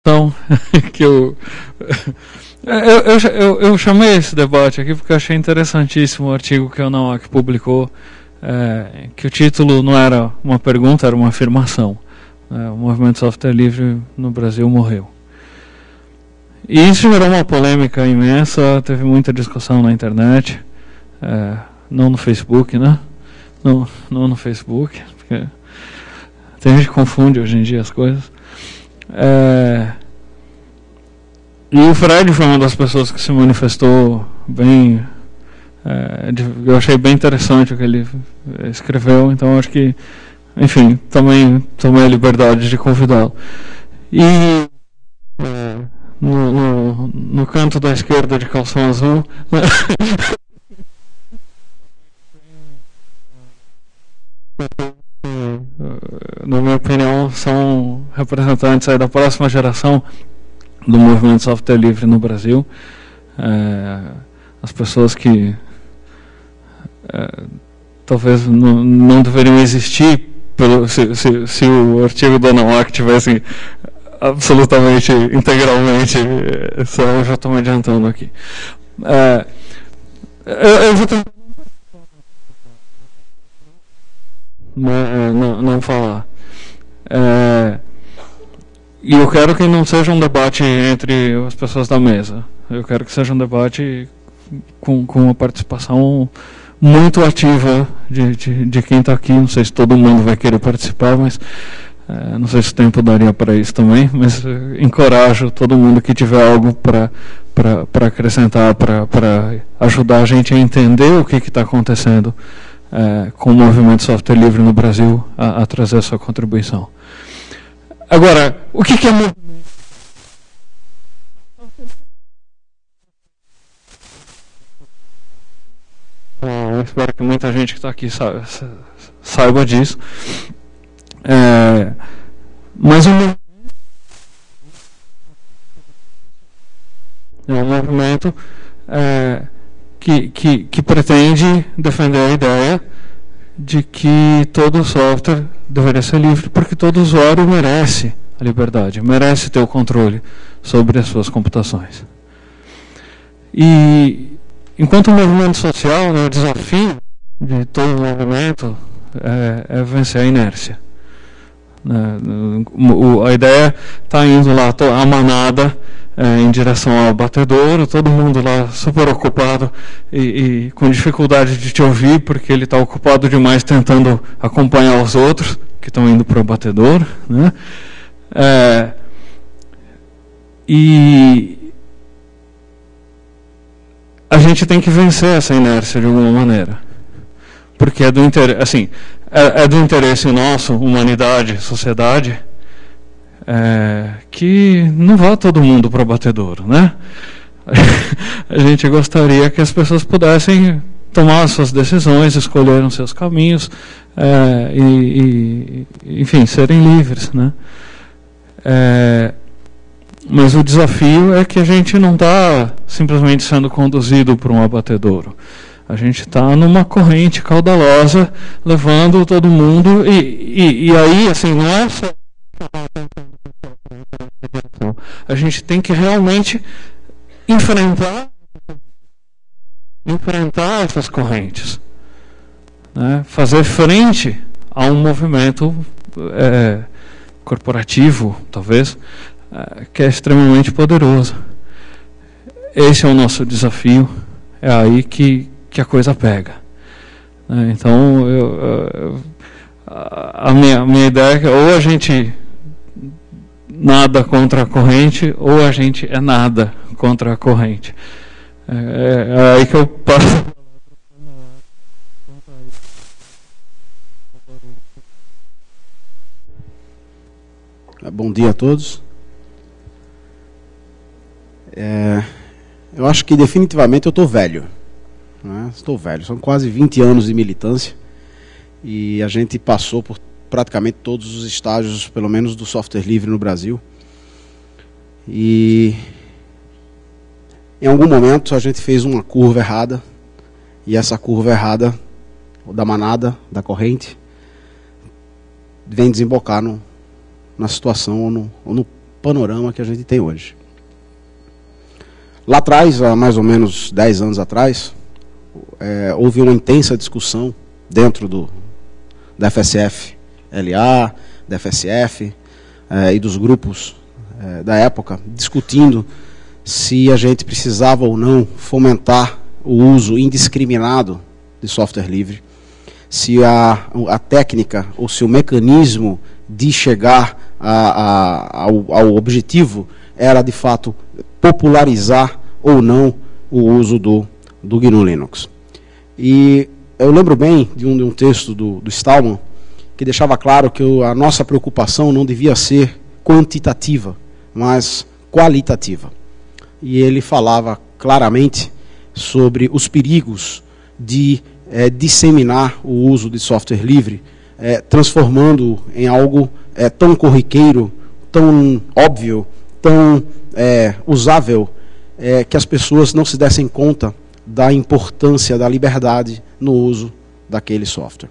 Então, que eu chamei esse debate aqui porque eu achei interessantíssimo o artigo que o Nauac publicou, que o título não era uma pergunta, era uma afirmação. O movimento de software livre no Brasil morreu. E isso gerou uma polêmica imensa, teve muita discussão na internet, não no Facebook, né? Não no Facebook, porque tem gente que confunde hoje em dia as coisas. E o Fred foi uma das pessoas que se manifestou bem. Eu achei bem interessante o que ele escreveu, então acho que, enfim, também tomei a liberdade de convidá-lo. E no canto da esquerda de calção azul, na minha opinião, são representantes aí da próxima geração do movimento de software livre no Brasil. As pessoas que talvez não deveriam existir se o artigo do Nauac tivesse absolutamente, integralmente, só eu já estou me adiantando aqui. Eu vou tentar não falar. E eu quero que não seja um debate entre as pessoas da mesa. Eu quero que seja um debate com uma participação muito ativa de quem está aqui. Não sei se todo mundo vai querer participar, mas não sei se o tempo daria para isso também, mas encorajo todo mundo que tiver algo para acrescentar, para ajudar a gente a entender o que está acontecendo com o movimento de software livre no Brasil, a trazer a sua contribuição. Agora, o que é movimento? Eu espero que muita gente que está aqui saiba disso. Mas é um movimento que pretende defender a ideia de que todo software deveria ser livre, porque todo usuário merece a liberdade, merece ter o controle sobre as suas computações. E enquanto movimento social, o desafio de todo movimento é vencer a inércia. A ideia está indo lá, a manada em direção ao abatedouro, todo mundo lá super ocupado e com dificuldade de te ouvir, porque ele está ocupado demais tentando acompanhar os outros que estão indo para o abatedouro, né? E a gente tem que vencer essa inércia de alguma maneira, porque é do interesse nosso, humanidade, sociedade, que não vá todo mundo para o abatedouro, né? A gente gostaria que as pessoas pudessem tomar suas decisões, escolher os seus caminhos, enfim, serem livres, né? Mas o desafio é que a gente não está simplesmente sendo conduzido por um abatedouro. A gente está numa corrente caudalosa, levando todo mundo, e aí, assim, não é só... A gente tem que realmente enfrentar essas correntes, né? Fazer frente a um movimento corporativo, talvez, que é extremamente poderoso. Esse é o nosso desafio, é aí que a coisa pega. Então, a minha ideia é que ou a gente nada contra a corrente, ou a gente é nada contra a corrente. É aí que eu passo. Bom dia a todos. Eu acho que definitivamente eu estou velho. Né? Estou velho, são quase 20 anos de militância e a gente passou por praticamente todos os estágios, pelo menos do software livre no Brasil. E em algum momento a gente fez uma curva errada, e essa curva errada, da manada, da corrente, vem desembocar na situação ou no panorama que a gente tem hoje. Lá atrás, há mais ou menos 10 anos atrás, houve uma intensa discussão dentro da FSF-LA, da FSF e dos grupos da época, discutindo se a gente precisava ou não fomentar o uso indiscriminado de software livre, se a técnica ou se o mecanismo de chegar ao objetivo era, de fato, popularizar ou não o uso do GNU Linux. E eu lembro bem de um texto do Stallman, que deixava claro que a nossa preocupação não devia ser quantitativa, mas qualitativa. E ele falava claramente sobre os perigos de disseminar o uso de software livre, transformando-o em algo tão corriqueiro, tão óbvio, tão usável, que as pessoas não se dessem conta da importância da liberdade no uso daquele software.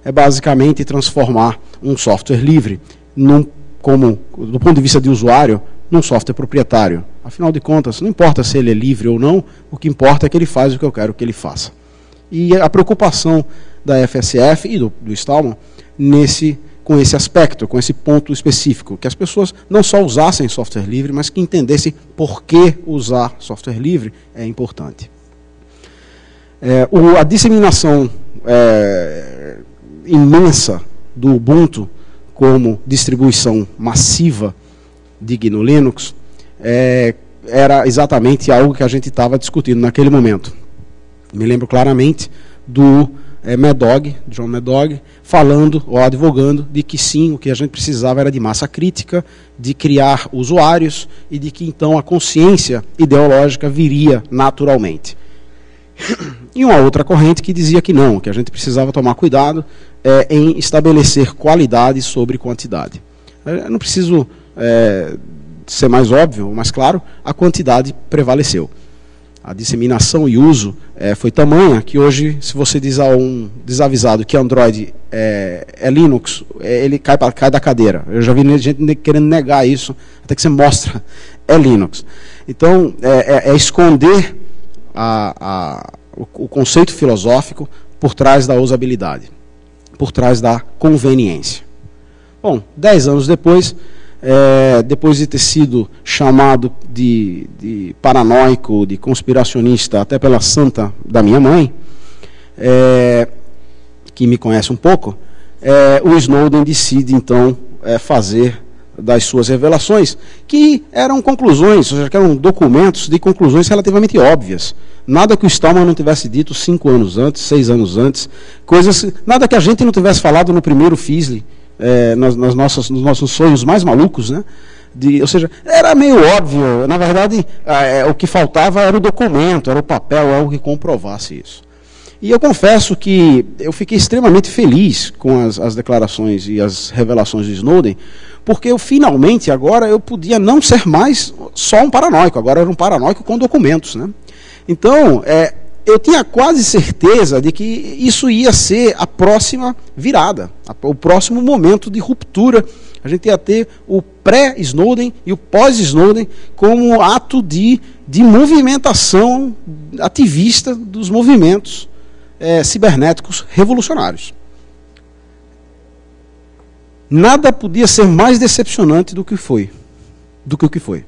É basicamente transformar um software livre, do ponto de vista de usuário, num software proprietário. Afinal de contas, não importa se ele é livre ou não, o que importa é que ele faz o que eu quero que ele faça. E a preocupação da FSF e do Stallman com esse aspecto, com esse ponto específico, que as pessoas não só usassem software livre, mas que entendessem por que usar software livre é importante. A disseminação imensa do Ubuntu como distribuição massiva de GNU Linux era exatamente algo que a gente estava discutindo naquele momento. Me lembro claramente do John Madog, falando ou advogando de que sim, o que a gente precisava era de massa crítica, de criar usuários e de que então a consciência ideológica viria naturalmente. E uma outra corrente que dizia que não, que a gente precisava tomar cuidado em estabelecer qualidade sobre quantidade. Eu não preciso ser mais óbvio, mas claro, a quantidade prevaleceu. A disseminação e uso foi tamanha que hoje, se você diz a um desavisado que Android é Linux, ele cai da cadeira. Eu já vi gente querendo negar isso, até que você mostra, é Linux. Então, esconder o conceito filosófico por trás da usabilidade, por trás da conveniência. Bom, 10 anos depois, depois de ter sido chamado de paranoico, de conspiracionista, até pela santa da minha mãe, que me conhece um pouco, o Snowden decide, então, fazer das suas revelações, que eram conclusões, ou seja, que eram documentos de conclusões relativamente óbvias. Nada que o Stallman não tivesse dito 5 anos antes, 6 anos antes, nada que a gente não tivesse falado no primeiro FISLI, nos nossos sonhos mais malucos, né? Ou seja, era meio óbvio. Na verdade, o que faltava era o documento, era o papel, algo que comprovasse isso. E eu confesso que eu fiquei extremamente feliz com as declarações e as revelações de Snowden, porque finalmente agora eu podia não ser mais só um paranoico, agora era um paranoico com documentos, né? Então, eu tinha quase certeza de que isso ia ser a próxima virada, o próximo momento de ruptura. A gente ia ter o pré-Snowden e o pós-Snowden como ato de movimentação ativista dos movimentos cibernéticos revolucionários. Nada podia ser mais decepcionante do que o que foi.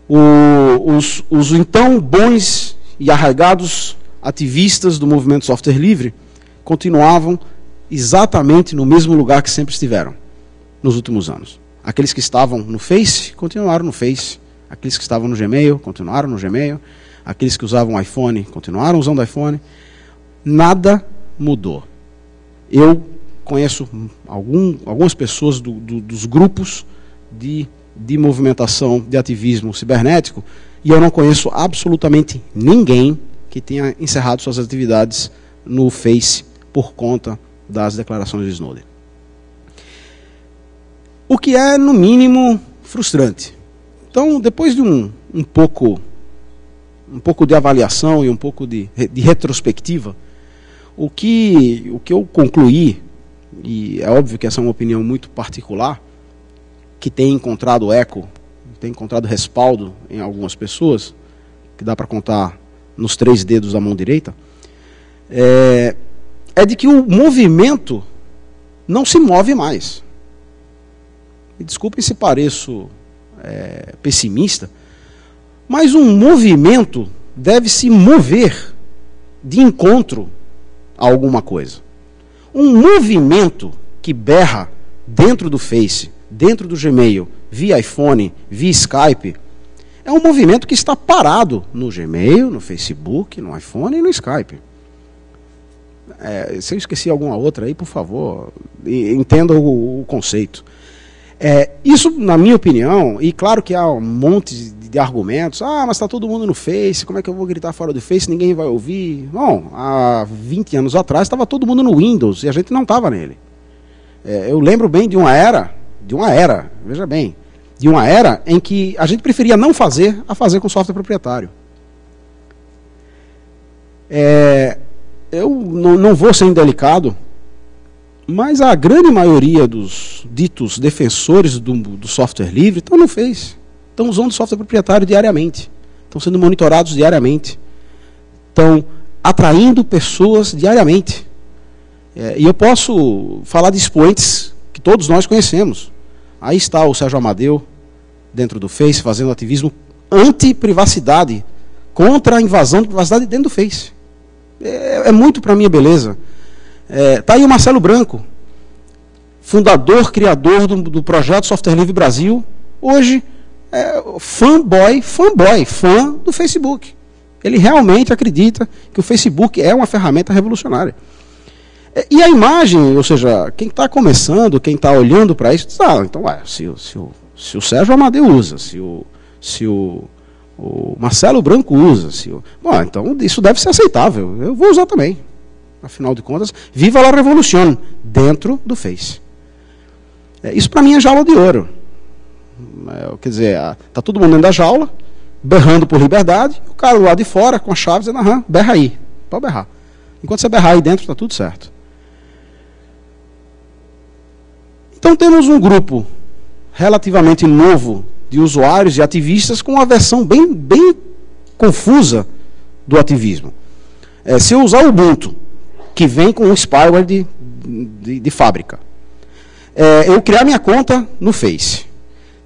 Os então bons e arraigados ativistas do movimento software livre continuavam exatamente no mesmo lugar que sempre estiveram nos últimos anos. Aqueles que estavam no Face, continuaram no Face. Aqueles que estavam no Gmail, continuaram no Gmail. Aqueles que usavam iPhone, continuaram usando iPhone. Nada mudou. Eu conheço algumas pessoas dos grupos de movimentação de ativismo cibernético, e eu não conheço absolutamente ninguém que tenha encerrado suas atividades no Face por conta das declarações de Snowden. O que é, no mínimo, frustrante. Então, depois de um pouco de avaliação e um pouco de retrospectiva, o que eu concluí, e é óbvio que essa é uma opinião muito particular, que tem encontrado eco, tem encontrado respaldo em algumas pessoas, que dá para contar nos 3 dedos da mão direita, é de que o movimento não se move mais. Me desculpem se pareço pessimista, mas um movimento deve se mover de encontro a alguma coisa. Um movimento que berra dentro do Face, dentro do Gmail, via iPhone, via Skype, é um movimento que está parado no Gmail, no Facebook, no iPhone e no Skype. Se eu esqueci alguma outra aí, por favor, entenda o conceito. Isso, na minha opinião, e claro que há um monte de argumentos, mas está todo mundo no Face, como é que eu vou gritar fora do Face, ninguém vai ouvir? Bom, há 20 anos atrás estava todo mundo no Windows e a gente não estava nele. Eu lembro bem de uma era, veja bem, de uma era em que a gente preferia não fazer a fazer com software proprietário. Eu não vou ser indelicado, mas a grande maioria dos ditos defensores do software livre estão no Face. Estão usando software proprietário diariamente. Estão sendo monitorados diariamente. Estão atraindo pessoas diariamente. E eu posso falar de expoentes que todos nós conhecemos. Aí está o Sérgio Amadeu, dentro do Face, fazendo ativismo anti-privacidade, contra a invasão de privacidade dentro do Face. É muito para minha beleza. Está aí o Marcelo Branco, fundador, criador do projeto Software Livre Brasil, hoje fã do Facebook. Ele realmente acredita que o Facebook é uma ferramenta revolucionária. E a imagem, ou seja, quem está começando, quem está olhando para isso, diz, então, se o Sérgio Amadeu usa, se o Marcelo Branco usa, então isso deve ser aceitável, eu vou usar também. Afinal de contas, viva la revolução dentro do Face. Isso para mim é jaula de ouro. Quer dizer, está todo mundo dentro da jaula, berrando por liberdade, o cara lá de fora com a chave dizendo, berra aí, pode berrar. Enquanto você berrar aí dentro, está tudo certo. Então temos um grupo relativamente novo de usuários e ativistas com uma versão bem confusa do ativismo. Se eu usar o Ubuntu, que vem com um spyware de fábrica, eu criar minha conta no Face,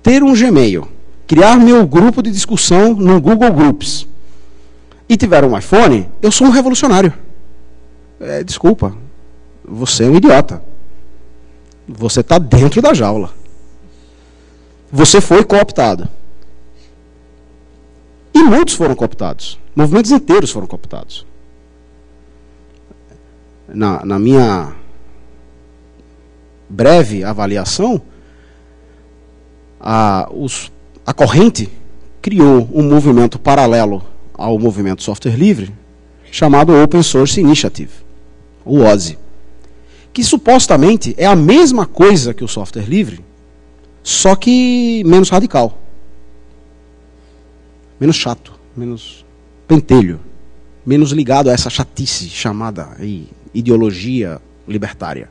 ter um Gmail, criar meu grupo de discussão no Google Groups, e tiver um iPhone, eu sou um revolucionário. Desculpa, você é um idiota. Você está dentro da jaula. Você foi cooptado. E muitos foram cooptados. Movimentos inteiros foram cooptados. Na minha breve avaliação, a corrente criou um movimento paralelo ao movimento software livre, chamado Open Source Initiative, o OSI, que supostamente é a mesma coisa que o software livre, só que menos radical, menos chato, menos pentelho, menos ligado a essa chatice chamada ideologia libertária.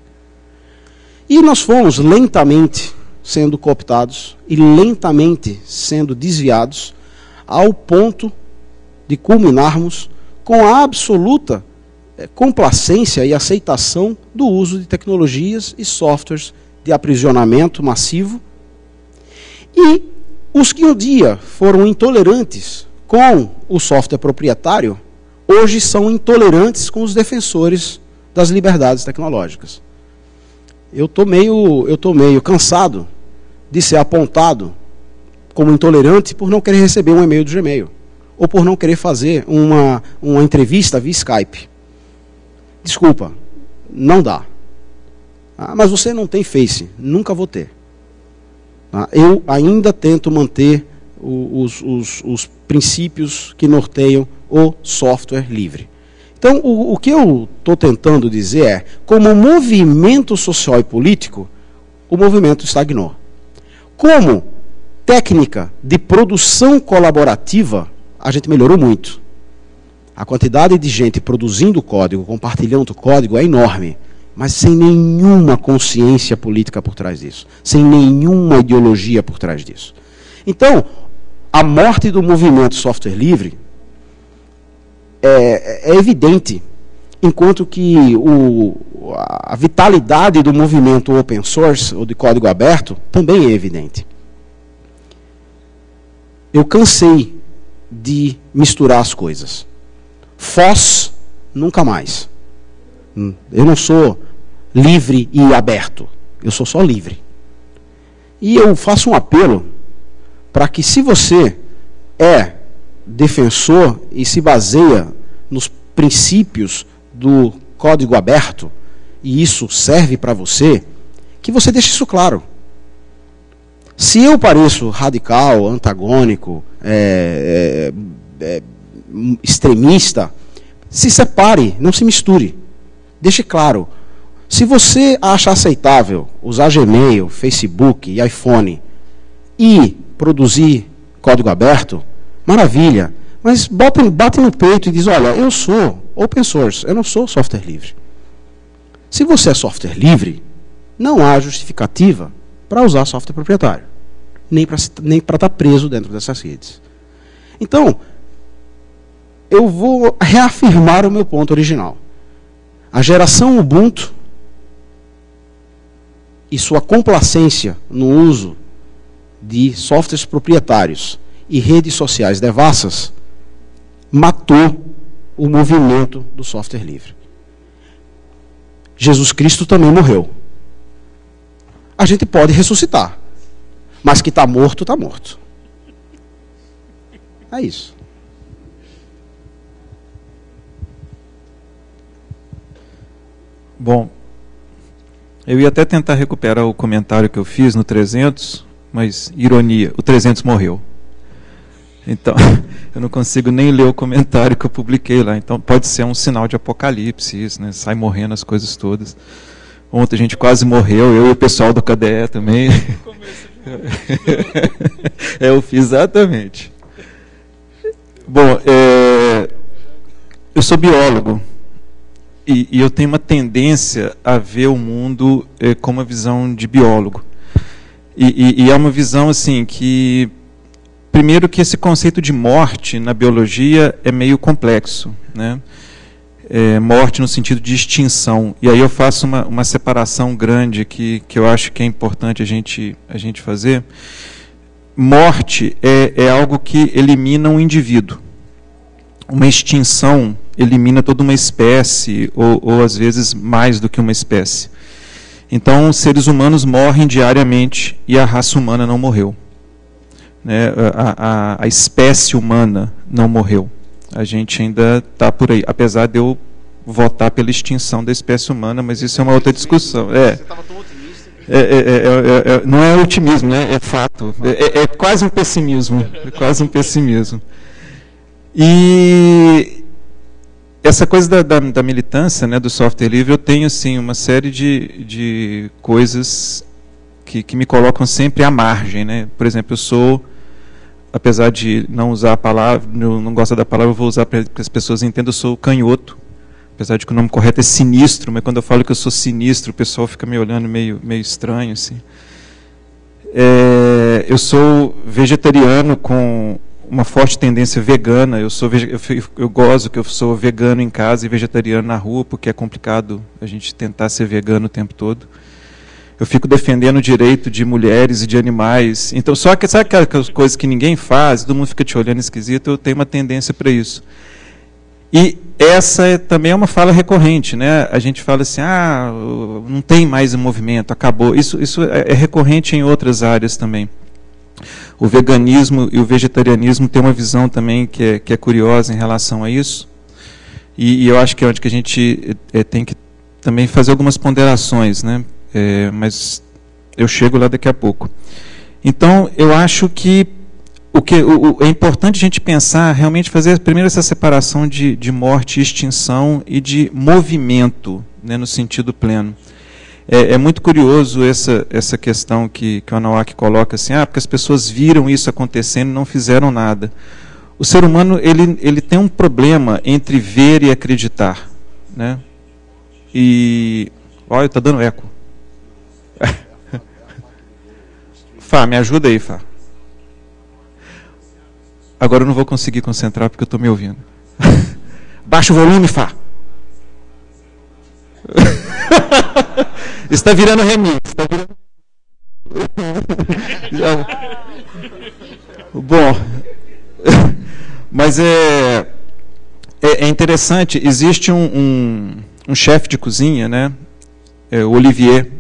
E nós fomos lentamente sendo cooptados e lentamente sendo desviados ao ponto de culminarmos com a absoluta complacência e aceitação do uso de tecnologias e softwares de aprisionamento massivo. E os que um dia foram intolerantes com o software proprietário, hoje são intolerantes com os defensores das liberdades tecnológicas. Eu tô meio cansado de ser apontado como intolerante por não querer receber um e-mail do Gmail, ou por não querer fazer uma entrevista via Skype. Desculpa, não dá. Mas você não tem Face, nunca vou ter. Eu ainda tento manter os princípios que norteiam o software livre. Então, o que eu estou tentando dizer é, como movimento social e político, o movimento estagnou. Como técnica de produção colaborativa, a gente melhorou muito. A quantidade de gente produzindo código, compartilhando código é enorme. mas sem nenhuma consciência política por trás disso, sem nenhuma ideologia por trás disso. Então, a morte do movimento software livre é evidente, enquanto que a vitalidade do movimento open source, ou de código aberto, também é evidente. Eu cansei de misturar as coisas. Foz, nunca mais. Eu não sou livre e aberto. Eu sou só livre. E eu faço um apelo para que, se você é defensor e se baseia nos princípios do código aberto, e isso serve para você, que você deixe isso claro. Se eu pareço radical, antagônico, extremista, se separe, não se misture. Deixe claro. Se você acha aceitável usar Gmail, Facebook e iPhone e produzir código aberto, maravilha. Mas bate no peito e diz, olha, eu sou open source, eu não sou software livre. Se você é software livre, não há justificativa para usar software proprietário, nem para estar preso dentro dessas redes. Então, eu vou reafirmar o meu ponto original. A geração Ubuntu e sua complacência no uso de softwares proprietários e redes sociais devassas matou o movimento do software livre. Jesus Cristo também morreu. A gente pode ressuscitar, mas que está morto, está morto. É isso. Bom, eu ia até tentar recuperar o comentário que eu fiz no 300, mas, ironia, o 300 morreu. Então, eu não consigo nem ler o comentário que eu publiquei lá. Então, pode ser um sinal de apocalipse isso, né? Sai morrendo as coisas todas. Ontem a gente quase morreu, eu e o pessoal do KDE também. Eu fiz exatamente. Bom, eu sou biólogo. E eu tenho uma tendência a ver o mundo com uma visão de biólogo. E é uma visão assim que, primeiro, que esse conceito de morte na biologia é meio complexo, né? Morte no sentido de extinção. E aí eu faço uma separação grande que eu acho que é importante a gente fazer. Morte é algo que elimina um indivíduo. Uma extinção elimina toda uma espécie, ou às vezes mais do que uma espécie. Então, os seres humanos morrem diariamente e a raça humana não morreu. Né? A espécie humana não morreu. A gente ainda está por aí, apesar de eu votar pela extinção da espécie humana, mas isso é uma outra discussão. Você estava tão otimista. Não é otimismo, né? É fato. É quase um pessimismo. É quase um pessimismo. E essa coisa da militância, né, do software livre, eu tenho assim, uma série de coisas que me colocam sempre à margem. Né? Por exemplo, eu sou, apesar de não usar a palavra, eu não gosto da palavra, eu vou usar para que as pessoas entendam, eu sou canhoto. Apesar de que o nome correto é sinistro, mas quando eu falo que eu sou sinistro, o pessoal fica me olhando meio estranho. Assim. Eu sou vegetariano com uma forte tendência vegana. Eu gozo que eu sou vegano em casa e vegetariano na rua, porque é complicado a gente tentar ser vegano o tempo todo. Eu fico defendendo o direito de mulheres e de animais. Então, sabe aquelas coisas que ninguém faz, todo mundo fica te olhando esquisito, eu tenho uma tendência para isso. E essa também é uma fala recorrente, né? A gente fala assim, não tem mais movimento, acabou. Isso é recorrente em outras áreas também. O veganismo e o vegetarianismo têm uma visão também que é curiosa em relação a isso. E eu acho que é onde que a gente tem que também fazer algumas ponderações, né? Mas eu chego lá daqui a pouco. Então, eu acho que é importante a gente pensar, realmente fazer primeiro essa separação de morte e extinção e de movimento, né, no sentido pleno. É muito curioso essa questão que o Anáhuac coloca assim, porque as pessoas viram isso acontecendo e não fizeram nada. O ser humano ele tem um problema entre ver e acreditar, né? E Olha, está dando eco. Fá, me ajuda aí, Fá. Agora eu não vou conseguir concentrar porque eu estou me ouvindo. Baixa o volume, Fá. Está virando remix. Está virando... Bom, mas é interessante. Existe um chefe de cozinha, né? O Olivier,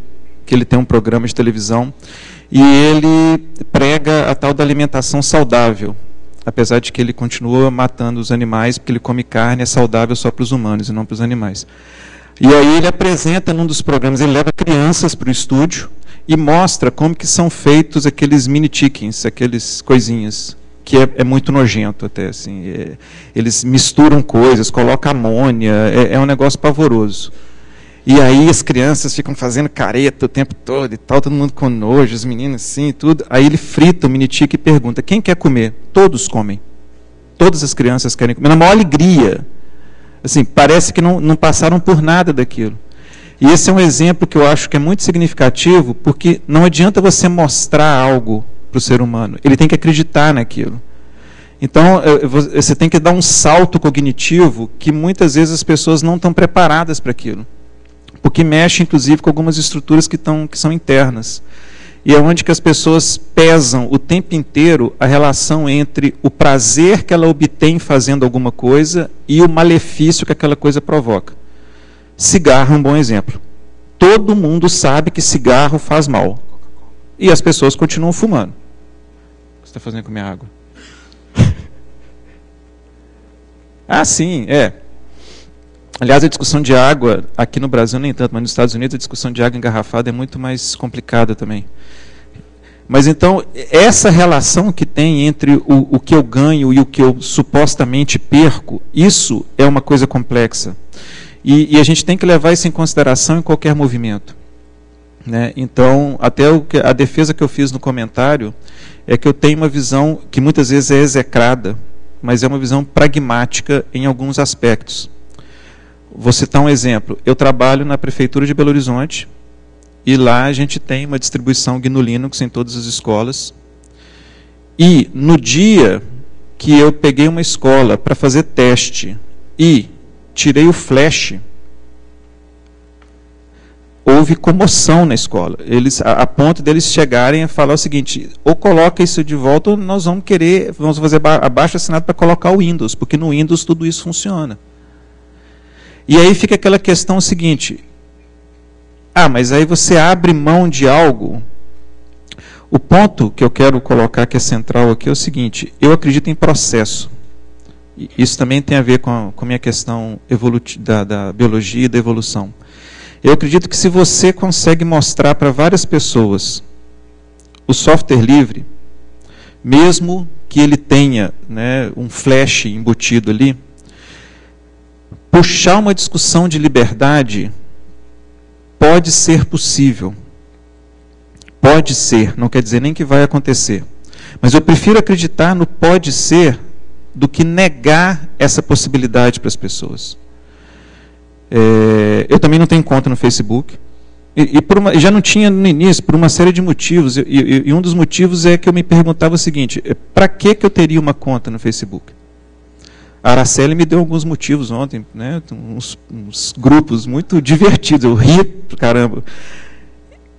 que ele tem um programa de televisão e ele prega a tal da alimentação saudável, apesar de que ele continua matando os animais, porque ele come carne, é saudável só para os humanos e não para os animais. E aí ele apresenta num dos programas, ele leva crianças para o estúdio e mostra como que são feitos aqueles mini chickens, aqueles coisinhas, que é muito nojento até, assim. Eles misturam coisas, colocam amônia, é um negócio pavoroso. E aí as crianças ficam fazendo careta o tempo todo e tal, todo mundo com nojo, os meninos assim e tudo. Aí ele frita o mini chicken e pergunta, quem quer comer? Todos comem. Todas as crianças querem comer, na maior alegria. Assim, parece que não passaram por nada daquilo. E esse é um exemplo que eu acho que é muito significativo, porque não adianta você mostrar algo para o ser humano, ele tem que acreditar naquilo. Então, você tem que dar um salto cognitivo que muitas vezes as pessoas não estão preparadas para aquilo, porque mexe, inclusive, com algumas estruturas que são internas. E é onde que as pessoas pesam o tempo inteiro a relação entre o prazer que ela obtém fazendo alguma coisa e o malefício que aquela coisa provoca. Cigarro é um bom exemplo. Todo mundo sabe que cigarro faz mal. E as pessoas continuam fumando. O que você está fazendo com minha água? Ah, sim, é. Aliás, a discussão de água, aqui no Brasil nem tanto, mas nos Estados Unidos a discussão de água engarrafada é muito mais complicada também. Mas então, essa relação que tem entre o que eu ganho e o que eu supostamente perco, isso é uma coisa complexa. E a gente tem que levar isso em consideração em qualquer movimento. Né? Então, até a defesa que eu fiz no comentário é que eu tenho uma visão que muitas vezes é execrada, mas é uma visão pragmática em alguns aspectos. Vou citar um exemplo. Eu trabalho na Prefeitura de Belo Horizonte e lá a gente tem uma distribuição GNU Linux em todas as escolas. E no dia que eu peguei uma escola para fazer teste e tirei o flash, houve comoção na escola. A ponto deles chegarem a falar o seguinte, ou coloca isso de volta, ou nós vamos fazer abaixo assinado para colocar o Windows, porque no Windows tudo isso funciona. E aí fica aquela questão seguinte, mas aí você abre mão de algo. O ponto que eu quero colocar que é central aqui é o seguinte, eu acredito em processo. Isso também tem a ver com a minha questão da biologia e da evolução. Eu acredito que se você consegue mostrar para várias pessoas o software livre, mesmo que ele tenha, né, um flash embutido ali, puxar uma discussão de liberdade pode ser possível. Pode ser, não quer dizer nem que vai acontecer. Mas eu prefiro acreditar no pode ser do que negar essa possibilidade para as pessoas. Eu também não tenho conta no Facebook. Já não tinha no início, por uma série de motivos. E um dos motivos é que eu me perguntava o seguinte, para que eu teria uma conta no Facebook? A Araceli me deu alguns motivos ontem, né, uns grupos muito divertidos, eu ri pra caramba.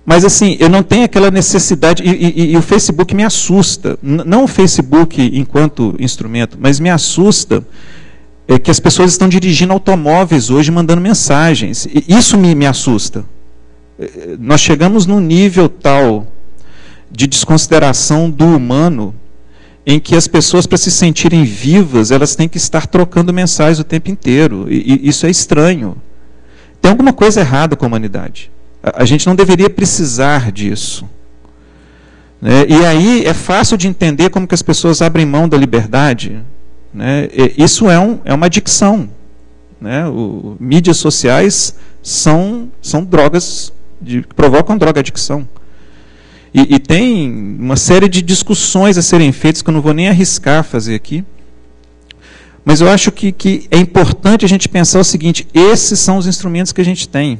Mas assim, eu não tenho aquela necessidade, e o Facebook me assusta, não o Facebook enquanto instrumento, mas me assusta que as pessoas estão dirigindo automóveis hoje, mandando mensagens, e isso me assusta. Nós chegamos num nível tal de desconsideração do humano, em que as pessoas, para se sentirem vivas, elas têm que estar trocando mensagens o tempo inteiro, e isso é estranho. Tem alguma coisa errada com a humanidade. A gente não deveria precisar disso. Né? E aí é fácil de entender como que as pessoas abrem mão da liberdade. Né? Isso é uma adicção. Né? Mídias sociais são drogas, provocam droga-adicção. E tem uma série de discussões a serem feitas que eu não vou nem arriscar fazer aqui. Mas eu acho que é importante a gente pensar o seguinte, esses são os instrumentos que a gente tem.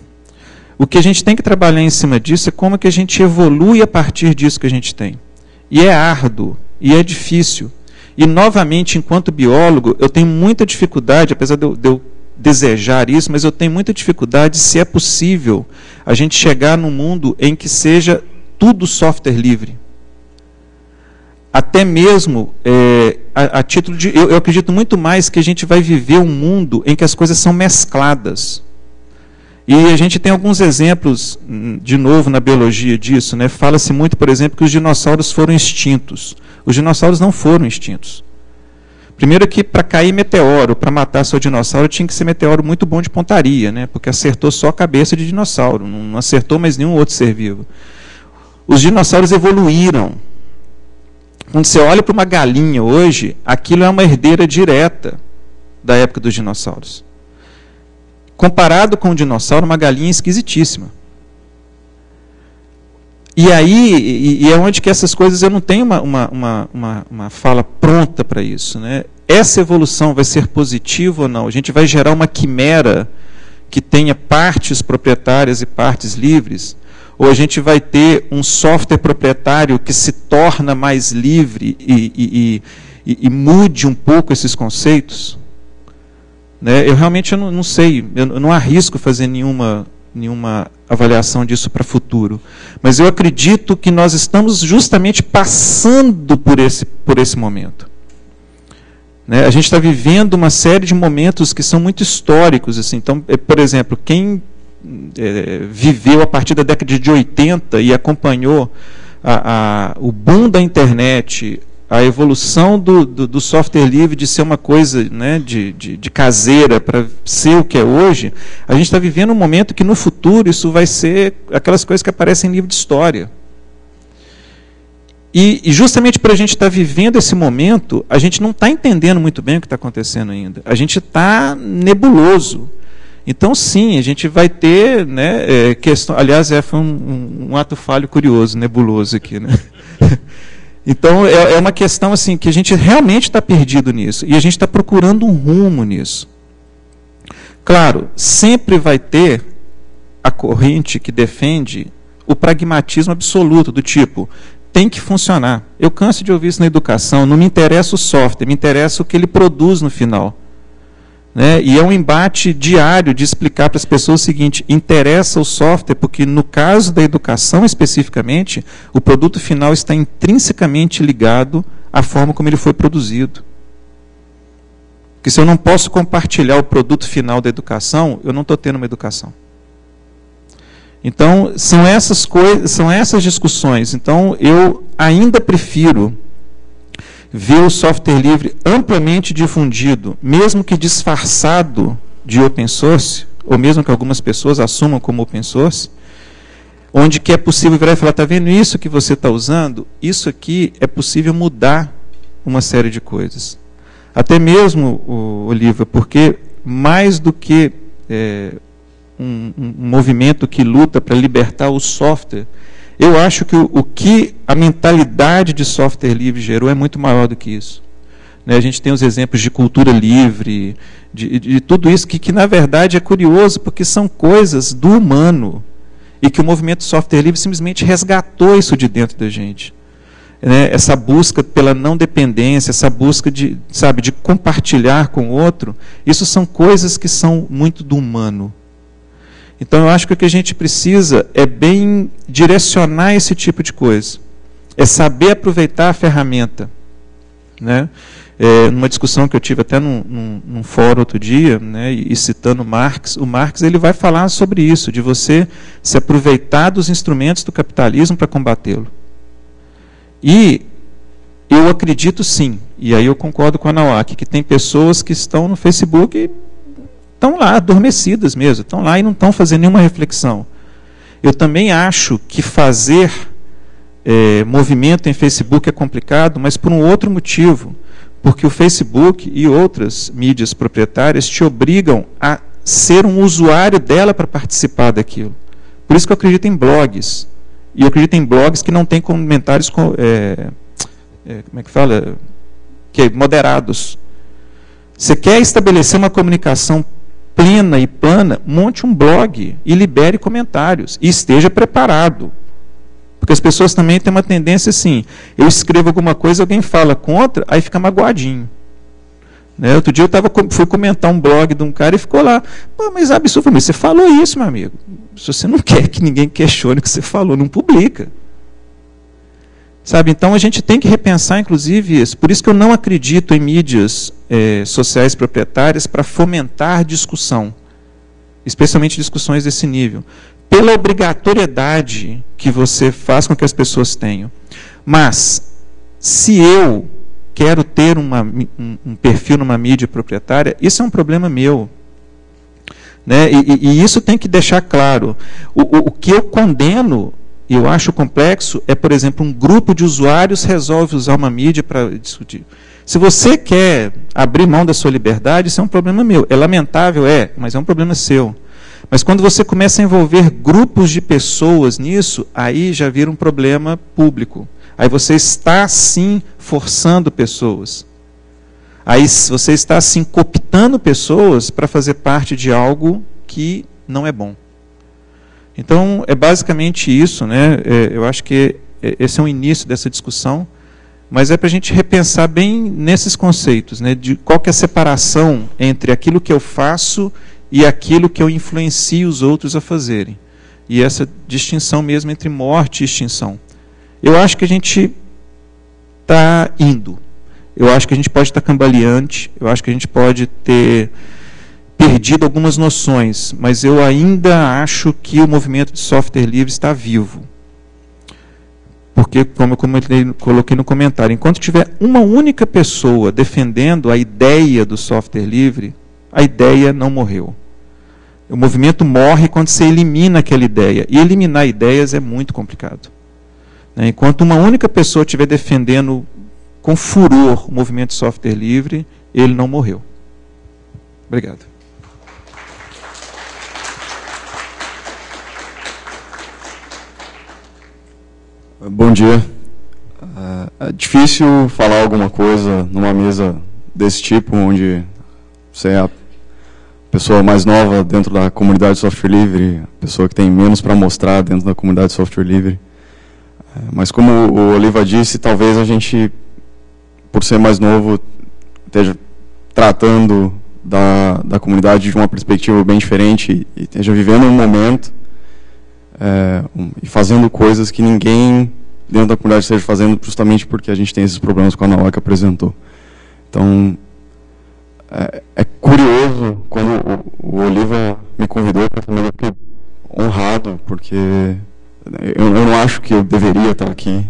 O que a gente tem que trabalhar em cima disso é como que a gente evolui a partir disso que a gente tem. E é árduo, e é difícil. E, novamente, enquanto biólogo, eu tenho muita dificuldade, apesar de eu desejar isso, mas eu tenho muita dificuldade se é possível a gente chegar num mundo em que seja tudo software livre. Até mesmo, a título de... Eu acredito muito mais que a gente vai viver um mundo em que as coisas são mescladas. E a gente tem alguns exemplos, de novo, na biologia disso, né? Fala-se muito, por exemplo, que os dinossauros foram extintos. Os dinossauros não foram extintos. Primeiro que para cair meteoro, para matar seu dinossauro, tinha que ser meteoro muito bom de pontaria, né? Porque acertou só a cabeça de dinossauro, não acertou mais nenhum outro ser vivo. Os dinossauros evoluíram. Quando você olha para uma galinha hoje, aquilo é uma herdeira direta da época dos dinossauros. Comparado com o dinossauro, uma galinha esquisitíssima. E aí, é onde que essas coisas, eu não tenho uma fala pronta para isso, né? Essa evolução vai ser positiva ou não? A gente vai gerar uma quimera que tenha partes proprietárias e partes livres? Ou a gente vai ter um software proprietário que se torna mais livre e mude um pouco esses conceitos? Né? Eu realmente não sei, eu não arrisco fazer nenhuma avaliação disso para o futuro. Mas eu acredito que nós estamos justamente passando por esse momento. Né? A gente está vivendo uma série de momentos que são muito históricos. Assim. Então, por exemplo, quem viveu a partir da década de 80 e acompanhou o boom da internet, a evolução do software livre de ser uma coisa, né, de caseira para ser o que é hoje, a gente está vivendo um momento que no futuro isso vai ser aquelas coisas que aparecem em livro de história. E justamente por a gente estar vivendo esse momento, a gente não está entendendo muito bem o que está acontecendo ainda. A gente está nebuloso. Então, sim, a gente vai ter, né, questão. Aliás, foi um ato falho curioso, nebuloso aqui, né? Então, é uma questão assim que a gente realmente está perdido nisso. E a gente está procurando um rumo nisso. Claro, sempre vai ter a corrente que defende o pragmatismo absoluto, do tipo, tem que funcionar. Eu canso de ouvir isso na educação, não me interessa o software, me interessa o que ele produz no final. Né? E é um embate diário de explicar para as pessoas o seguinte: interessa o software porque, no caso da educação especificamente, o produto final está intrinsecamente ligado à forma como ele foi produzido. Porque se eu não posso compartilhar o produto final da educação, eu não estou tendo uma educação. Então, são essas coisas, são essas discussões. Então, eu ainda prefiro ver o software livre amplamente difundido, mesmo que disfarçado de open source, ou mesmo que algumas pessoas assumam como open source, onde que é possível virar e falar, está vendo isso que você está usando? Isso aqui é possível mudar uma série de coisas. Até mesmo, Oliva, porque mais do que um movimento que luta para libertar o software, eu acho que o que a mentalidade de software livre gerou é muito maior do que isso. Né, a gente tem os exemplos de cultura livre, de tudo isso, que na verdade é curioso, porque são coisas do humano, e que o movimento software livre simplesmente resgatou isso de dentro da gente. Né, essa busca pela não dependência, essa busca de compartilhar com o outro, isso são coisas que são muito do humano. Então, eu acho que o que a gente precisa é bem direcionar esse tipo de coisa. É saber aproveitar a ferramenta. Né? Numa discussão que eu tive até num fórum outro dia, né, e citando Marx, o Marx ele vai falar sobre isso, de você se aproveitar dos instrumentos do capitalismo para combatê-lo. E eu acredito sim, e aí eu concordo com a Nawak, que tem pessoas que estão no Facebook e estão lá adormecidas mesmo, estão lá e não estão fazendo nenhuma reflexão. Eu também acho que fazer movimento em Facebook é complicado, mas por um outro motivo, porque o Facebook e outras mídias proprietárias te obrigam a ser um usuário dela para participar daquilo. Por isso que eu acredito em blogs. E eu acredito em blogs que não têm comentários como é que fala? Moderados. Você quer estabelecer uma comunicação plena e plana, monte um blog e libere comentários. E esteja preparado. Porque as pessoas também têm uma tendência assim, eu escrevo alguma coisa, alguém fala contra, aí fica magoadinho. Né? Outro dia fui comentar um blog de um cara e ficou lá, pô, mas absurdo, mas você falou isso, meu amigo. Se você não quer que ninguém questione o que você falou, não publica. Sabe? Então a gente tem que repensar, inclusive, isso. Por isso que eu não acredito em mídias sociais proprietárias para fomentar discussão, especialmente discussões desse nível, pela obrigatoriedade que você faz com que as pessoas tenham. Mas, se eu quero ter um perfil numa mídia proprietária, isso é um problema meu. Né? E isso tem que deixar claro. O que eu condeno, e eu acho complexo, é, por exemplo, um grupo de usuários resolve usar uma mídia para discutir. Se você quer abrir mão da sua liberdade, isso é um problema meu. É lamentável, mas é um problema seu. Mas quando você começa a envolver grupos de pessoas nisso, aí já vira um problema público. Aí você está, sim, forçando pessoas. Aí você está, sim, cooptando pessoas para fazer parte de algo que não é bom. Então, é basicamente isso, né? Eu acho que esse é o início dessa discussão, mas é para a gente repensar bem nesses conceitos, né? De qual que é a separação entre aquilo que eu faço e aquilo que eu influencio os outros a fazerem. E essa distinção mesmo entre morte e extinção. Eu acho que a gente está indo. Eu acho que a gente pode estar cambaleante, eu acho que a gente pode ter perdido algumas noções, mas eu ainda acho que o movimento de software livre está vivo. Porque, como eu coloquei no comentário, enquanto tiver uma única pessoa defendendo a ideia do software livre, a ideia não morreu. O movimento morre quando você elimina aquela ideia. E eliminar ideias é muito complicado. Enquanto uma única pessoa estiver defendendo com furor o movimento de software livre, ele não morreu. Obrigado. Bom dia. É difícil falar alguma coisa numa mesa desse tipo, onde você é a pessoa mais nova dentro da comunidade de software livre, a pessoa que tem menos para mostrar dentro da comunidade de software livre. Mas como o Oliva disse, talvez a gente, por ser mais novo, esteja tratando da comunidade de uma perspectiva bem diferente e esteja vivendo um momento e fazendo coisas que ninguém dentro da comunidade esteja fazendo, justamente porque a gente tem esses problemas com a Nauá que apresentou. Então, é curioso, quando o Oliva me convidou para também, eu fiquei honrado, porque eu não acho que eu deveria estar aqui.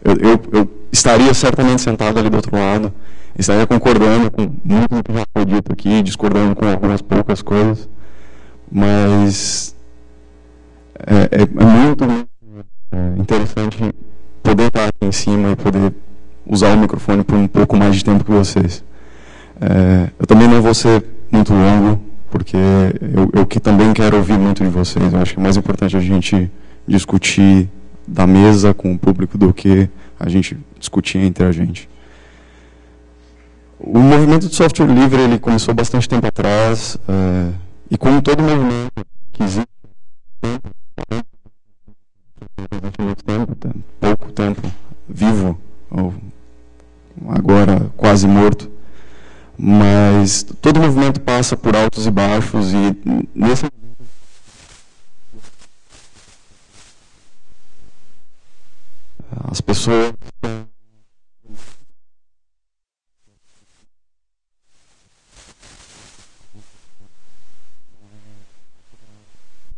Eu estaria certamente sentado ali do outro lado, estaria concordando com muito do que já foi dito aqui, discordando com algumas poucas coisas, mas é muito interessante poder estar aqui em cima e poder usar o microfone por um pouco mais de tempo que vocês. Eu também não vou ser muito longo, porque eu que também quero ouvir muito de vocês. Eu acho que é mais importante a gente discutir da mesa com o público do que a gente discutir entre a gente. O movimento de software livre ele começou bastante tempo atrás, e como todo movimento que existe muito tempo, pouco tempo vivo, ou agora quase morto, mas todo movimento passa por altos e baixos, e nesse as pessoas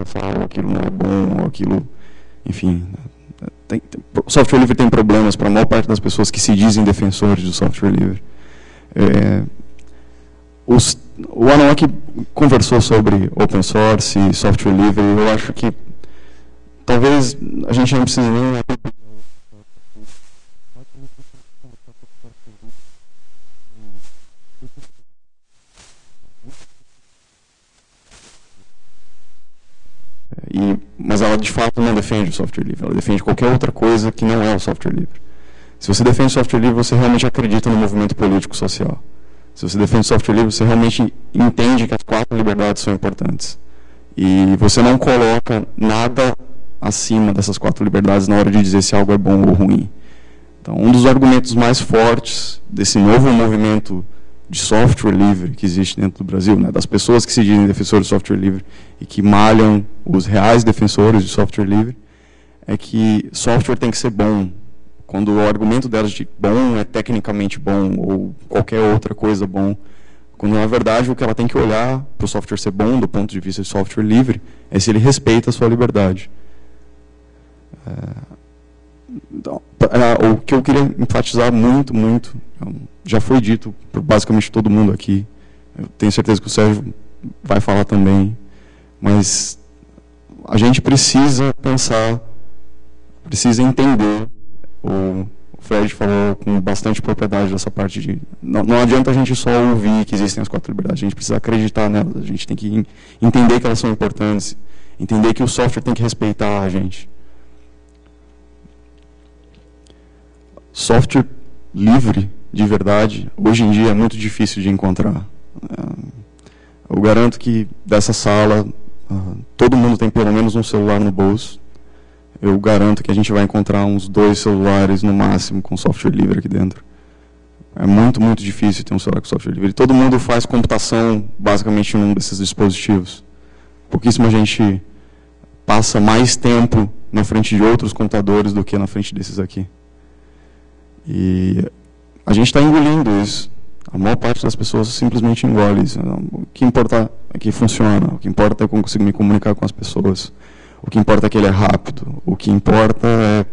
falam aquilo não é bom, aquilo, enfim, o software livre tem problemas para a maior parte das pessoas que se dizem defensores do software livre. O Anuak conversou sobre open source e software livre. Eu acho que talvez a gente não precise nem mas ela de fato não defende o software livre, ela defende qualquer outra coisa que não é o software livre. Se você defende o software livre, você realmente acredita no movimento político social. Se você defende software livre, você realmente entende que as 4 liberdades são importantes. E você não coloca nada acima dessas 4 liberdades na hora de dizer se algo é bom ou ruim. Então, um dos argumentos mais fortes desse novo movimento de software livre que existe dentro do Brasil, né, das pessoas que se dizem defensores de software livre e que malham os reais defensores de software livre, é que software tem que ser bom. Quando o argumento delas de bom é tecnicamente bom ou qualquer outra coisa bom, quando na verdade o que ela tem que olhar para o software ser bom do ponto de vista de software livre é se ele respeita a sua liberdade. Então, o que eu queria enfatizar muito, já foi dito por basicamente todo mundo aqui, eu tenho certeza que o Sérgio vai falar também, mas a gente precisa pensar, precisa entender, o Fred falou com bastante propriedade dessa parte de... Não adianta a gente só ouvir que existem as 4 liberdades, a gente precisa acreditar nelas, a gente tem que entender que elas são importantes, entender que o software tem que respeitar a gente. Software livre, de verdade, hoje em dia é muito difícil de encontrar. Eu garanto que dessa sala, todo mundo tem pelo menos um celular no bolso. Eu garanto que a gente vai encontrar uns 2 celulares no máximo com software livre aqui dentro. É muito difícil ter um celular com software livre. E todo mundo faz computação basicamente em um desses dispositivos. Pouquíssima gente passa mais tempo na frente de outros computadores do que na frente desses aqui. E a gente está engolindo isso. A maior parte das pessoas simplesmente engole isso. O que importa é que funciona. O que importa é que eu consigo me comunicar com as pessoas. O que importa é que ele é rápido. O que importa é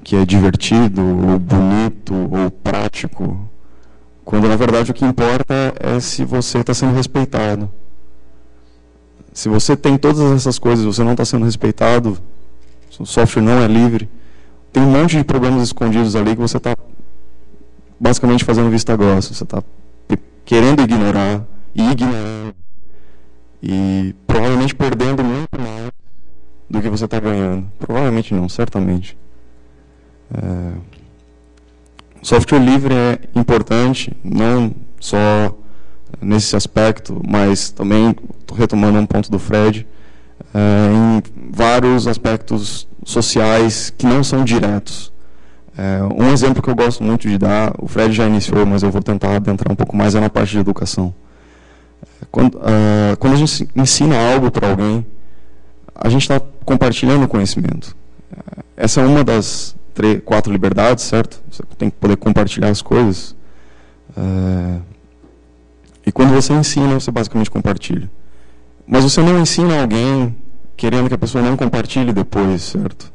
que é divertido, ou bonito, ou prático. Quando, na verdade, o que importa é se você está sendo respeitado. Se você tem todas essas coisas e você não está sendo respeitado, se o software não é livre, tem um monte de problemas escondidos ali que você está basicamente fazendo vista grossa. Você está querendo ignorar e ignorando. E provavelmente perdendo muito mais do que você está ganhando. Provavelmente não, certamente. Software livre é importante, não só nesse aspecto, mas também, estou retomando um ponto do Fred, em vários aspectos sociais que não são diretos. Um exemplo que eu gosto muito de dar, o Fred já iniciou, mas eu vou tentar adentrar um pouco mais, é na parte de educação. Quando a gente ensina algo para alguém, a gente está compartilhando conhecimento. Essa é uma das 4 liberdades, certo? Você tem que poder compartilhar as coisas. E quando você ensina, você basicamente compartilha. Mas você não ensina alguém querendo que a pessoa não compartilhe depois, certo?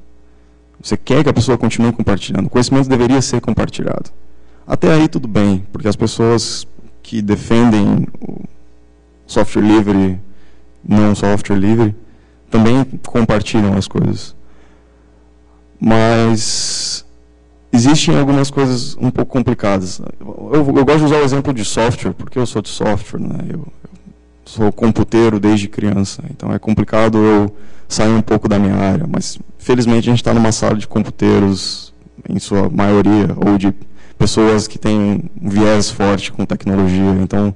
Você quer que a pessoa continue compartilhando. O conhecimento deveria ser compartilhado. Até aí tudo bem, porque as pessoas que defendem o software livre, não software livre, também compartilham as coisas. Mas existem algumas coisas um pouco complicadas. Eu gosto de usar o exemplo de software, porque eu sou de software, né? Eu sou computeiro desde criança, então é complicado eu sair um pouco da minha área, mas felizmente a gente está numa sala de computeiros, em sua maioria, ou de pessoas que têm um viés forte com tecnologia, então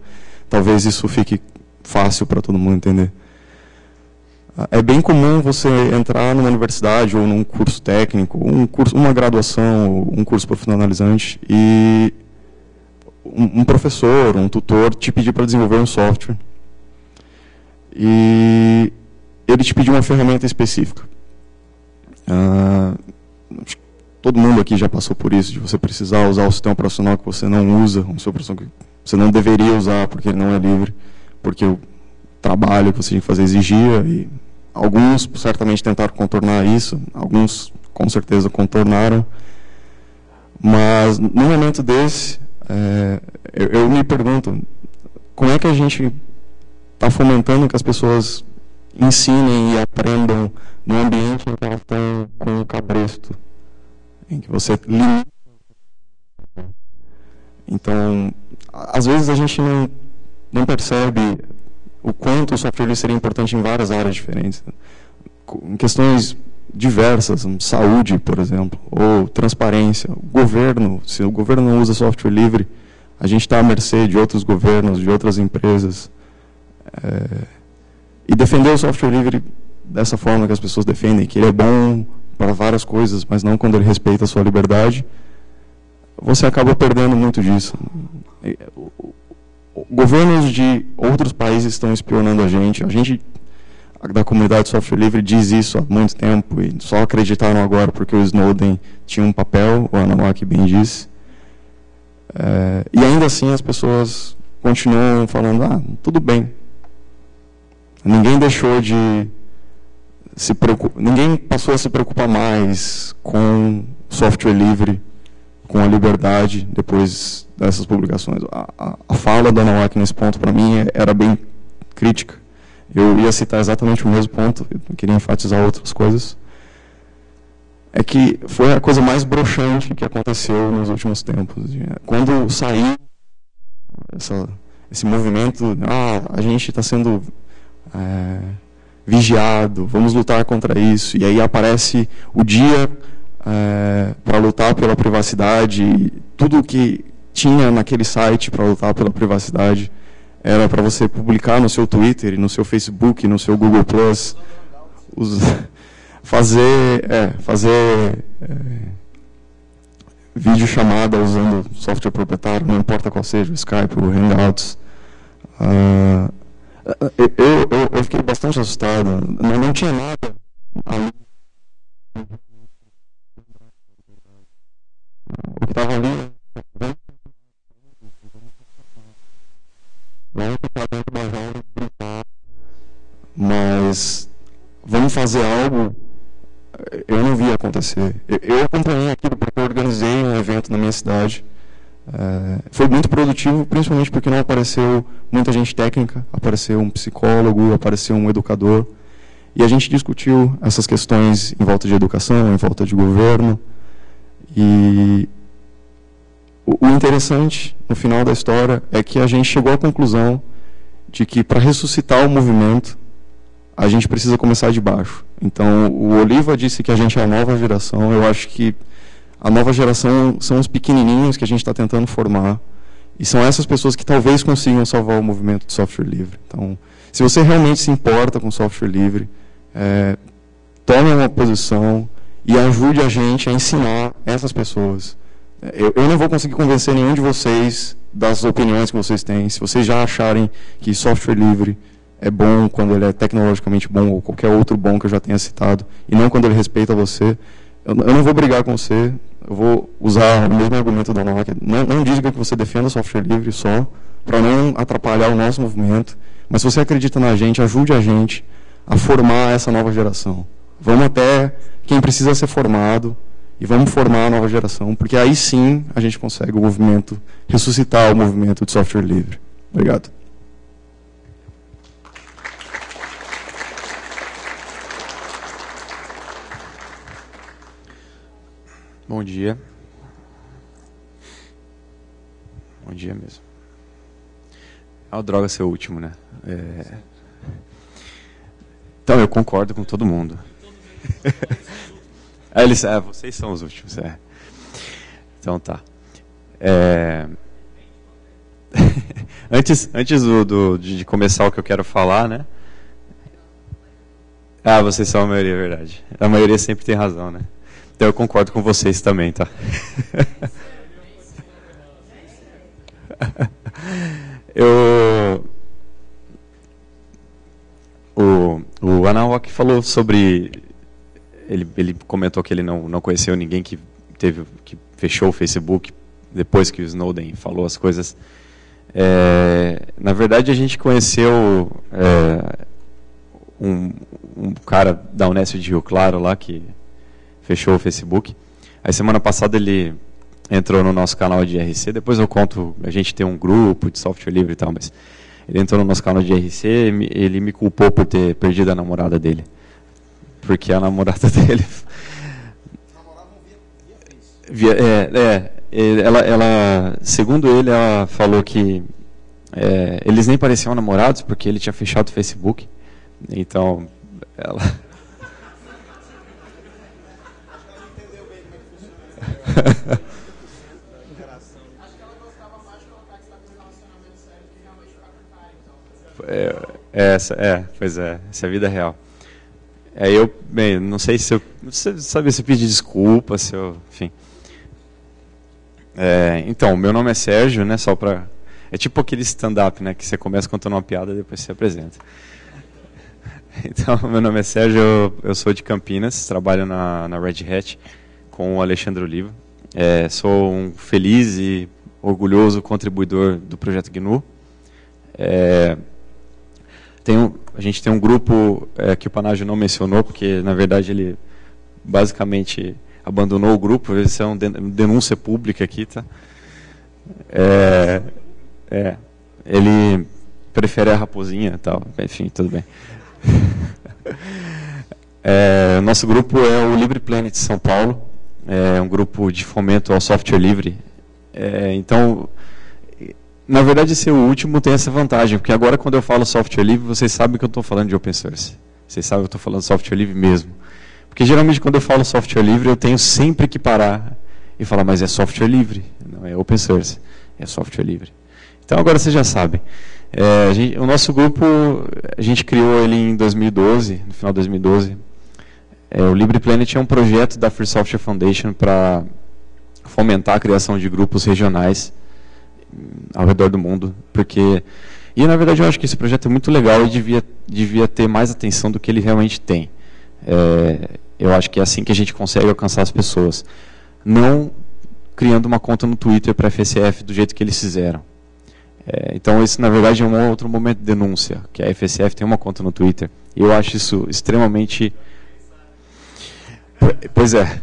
talvez isso fique fácil para todo mundo entender. É bem comum você entrar numa universidade ou num curso técnico, uma graduação, um curso profissionalizante, e um professor, um tutor te pedir para desenvolver um software. E ele te pediu uma ferramenta específica. Todo mundo aqui já passou por isso, de você precisar usar o sistema operacional que você não usa, um sistema operacional que você não deveria usar porque ele não é livre, porque o trabalho que você tinha que fazer exigia, e alguns certamente tentaram contornar isso, alguns com certeza contornaram, mas no momento desse, eu me pergunto, como é que a gente está fomentando que as pessoas ensinem e aprendam no ambiente em que elas estão com o cabresto, em que você limita. Então, às vezes a gente não percebe o quanto o software livre seria importante em várias áreas diferentes. Em questões diversas, saúde, por exemplo, ou transparência. O governo, se o governo não usa software livre, a gente está à mercê de outros governos, de outras empresas. E defender o software livre dessa forma que as pessoas defendem, que ele é bom para várias coisas, mas não quando ele respeita a sua liberdade, você acaba perdendo muito disso. Governos de outros países estão espionando a gente da comunidade de software livre diz isso há muito tempo e só acreditaram agora porque o Snowden tinha um papel, o Anawak bem disse. E ainda assim as pessoas continuam falando, tudo bem. Ninguém deixou de se preocupar, ninguém passou a se preocupar mais com software livre, com a liberdade depois dessas publicações. A fala da Anawak nesse ponto para mim era bem crítica. Eu ia citar exatamente o mesmo ponto, eu queria enfatizar outras coisas. É que foi a coisa mais broxante que aconteceu nos últimos tempos. Quando saiu esse movimento, a gente está sendo vigiado, vamos lutar contra isso, e aí aparece o dia para lutar pela privacidade, tudo que tinha naquele site para lutar pela privacidade era para você publicar no seu Twitter, no seu Facebook, no seu Google+, fazer videochamada usando software proprietário, não importa qual seja, o Skype, o Hangouts. Eu fiquei bastante assustado. Não tinha nada ali. O que estava ali não ficar dentro da jaula e brincar, mas vamos fazer algo. Eu não vi acontecer. Eu acompanhei aquilo porque eu organizei um evento na minha cidade. Foi muito produtivo, principalmente porque não apareceu muita gente técnica, apareceu um psicólogo, apareceu um educador, e a gente discutiu essas questões em volta de educação, em volta de governo. E o interessante, no final da história, é que a gente chegou à conclusão de que, para ressuscitar o movimento, a gente precisa começar de baixo. Então, o Oliva disse que a gente é a nova geração. Eu acho que a nova geração são os pequenininhos que a gente está tentando formar. E são essas pessoas que talvez consigam salvar o movimento de software livre. Então, se você realmente se importa com software livre, tome uma posição e ajude a gente a ensinar essas pessoas. Eu não vou conseguir convencer nenhum de vocês das opiniões que vocês têm. Se vocês já acharem que software livre é bom quando ele é tecnologicamente bom, ou qualquer outro bom que eu já tenha citado, e não quando ele respeita você, eu não vou brigar com você. Eu vou usar o mesmo argumento da Anawak. Não diga que você defenda software livre só, para não atrapalhar o nosso movimento. Mas se você acredita na gente, ajude a gente a formar essa nova geração. Vamos até quem precisa ser formado, e vamos formar a nova geração, porque aí sim a gente consegue o movimento, ressuscitar o movimento de software livre. Obrigado. Bom dia. Bom dia mesmo. É uma droga ser o último, né? Então, eu concordo com todo mundo. Vocês são os últimos. Então tá. Antes de começar o que eu quero falar, né? Vocês são a maioria, é verdade. A maioria sempre tem razão, né? Então eu concordo com vocês também, tá? O Anawak falou sobre... Ele comentou que ele não conheceu ninguém que fechou o Facebook depois que o Snowden falou as coisas. Na verdade, a gente conheceu um cara da Unesp de Rio Claro lá que fechou o Facebook. Aí semana passada ele entrou no nosso canal de IRC. Depois eu conto, a gente tem um grupo de software livre e tal, mas ele entrou no nosso canal de IRC. Ele me culpou por ter perdido a namorada dele. Porque a namorada dele... Ela, segundo ele, ela falou que eles nem pareciam namorados porque ele tinha fechado o Facebook. Então, ela... Pois é, essa é a vida real. Bem, não sei se eu, sabe, se eu pedi desculpa, se eu, enfim. Então, meu nome é Sérgio, né, só para, é tipo aquele stand-up, né, que você começa contando uma piada e depois você apresenta. Então, meu nome é Sérgio, eu sou de Campinas, trabalho na Red Hat com o Alexandre Oliva. Sou um feliz e orgulhoso contribuidor do projeto GNU. A gente tem um grupo que o Panágio não mencionou, porque na verdade ele basicamente abandonou o grupo. Isso é uma denúncia pública aqui, tá? Ele prefere a raposinha e tal, enfim, tudo bem. Nosso grupo é o Libre Planet São Paulo, é um grupo de fomento ao software livre. Então, na verdade, ser o último tem essa vantagem, porque agora quando eu falo software livre, vocês sabem que eu estou falando de open source. Vocês sabem que eu estou falando de software livre mesmo. Porque geralmente quando eu falo software livre, eu tenho sempre que parar e falar, mas é software livre, não é open source, é software livre. Então agora vocês já sabem. O nosso grupo, a gente criou ele em 2012, no final de 2012. O Libre Planet é um projeto da Free Software Foundation para fomentar a criação de grupos regionais ao redor do mundo, e na verdade eu acho que esse projeto é muito legal e devia ter mais atenção do que ele realmente tem. Eu acho que é assim que a gente consegue alcançar as pessoas, não criando uma conta no Twitter para a FSF do jeito que eles fizeram. Então esse na verdade é um outro momento de denúncia, que a FSF tem uma conta no Twitter, e eu acho isso extremamente... Pois é.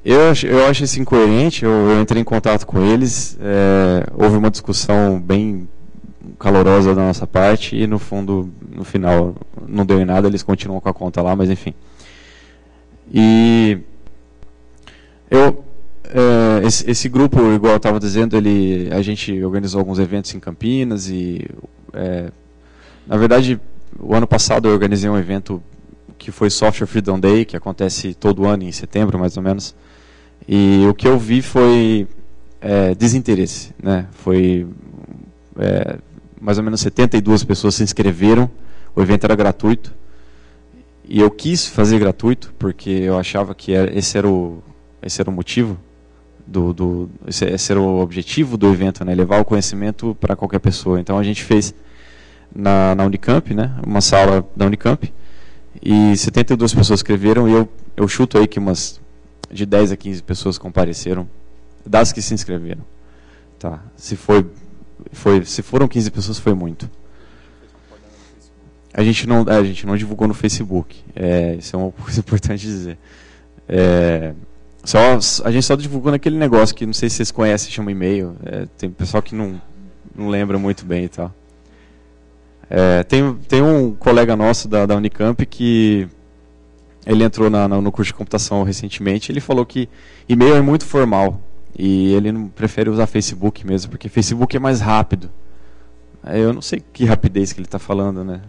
Eu acho isso incoerente. Eu entrei em contato com eles, houve uma discussão bem calorosa da nossa parte e no final não deu em nada, eles continuam com a conta lá, mas enfim. E esse grupo, igual eu estava dizendo, a gente organizou alguns eventos em Campinas e na verdade o ano passado eu organizei um evento que foi Software Freedom Day, que acontece todo ano em setembro mais ou menos. E o que eu vi foi desinteresse, né? Foi mais ou menos 72 pessoas se inscreveram, o evento era gratuito, e eu quis fazer gratuito, porque eu achava que esse era o motivo, esse era o objetivo do evento, né? Levar o conhecimento para qualquer pessoa. Então a gente fez na Unicamp, né? Uma sala da Unicamp, e 72 pessoas escreveram, e eu chuto aí que umas de 10 a 15 pessoas compareceram, das que se inscreveram. Tá. Se foram 15 pessoas, foi muito. A gente não divulgou no Facebook. Isso é uma coisa importante dizer. A gente só divulgou naquele negócio que não sei se vocês conhecem, chama e-mail. Tem pessoal que não lembra muito bem e tal. Tem um colega nosso da Unicamp que ele entrou no curso de computação recentemente. Ele falou que e-mail é muito formal e ele não prefere usar Facebook mesmo, porque Facebook é mais rápido. Eu não sei que rapidez que ele está falando, né?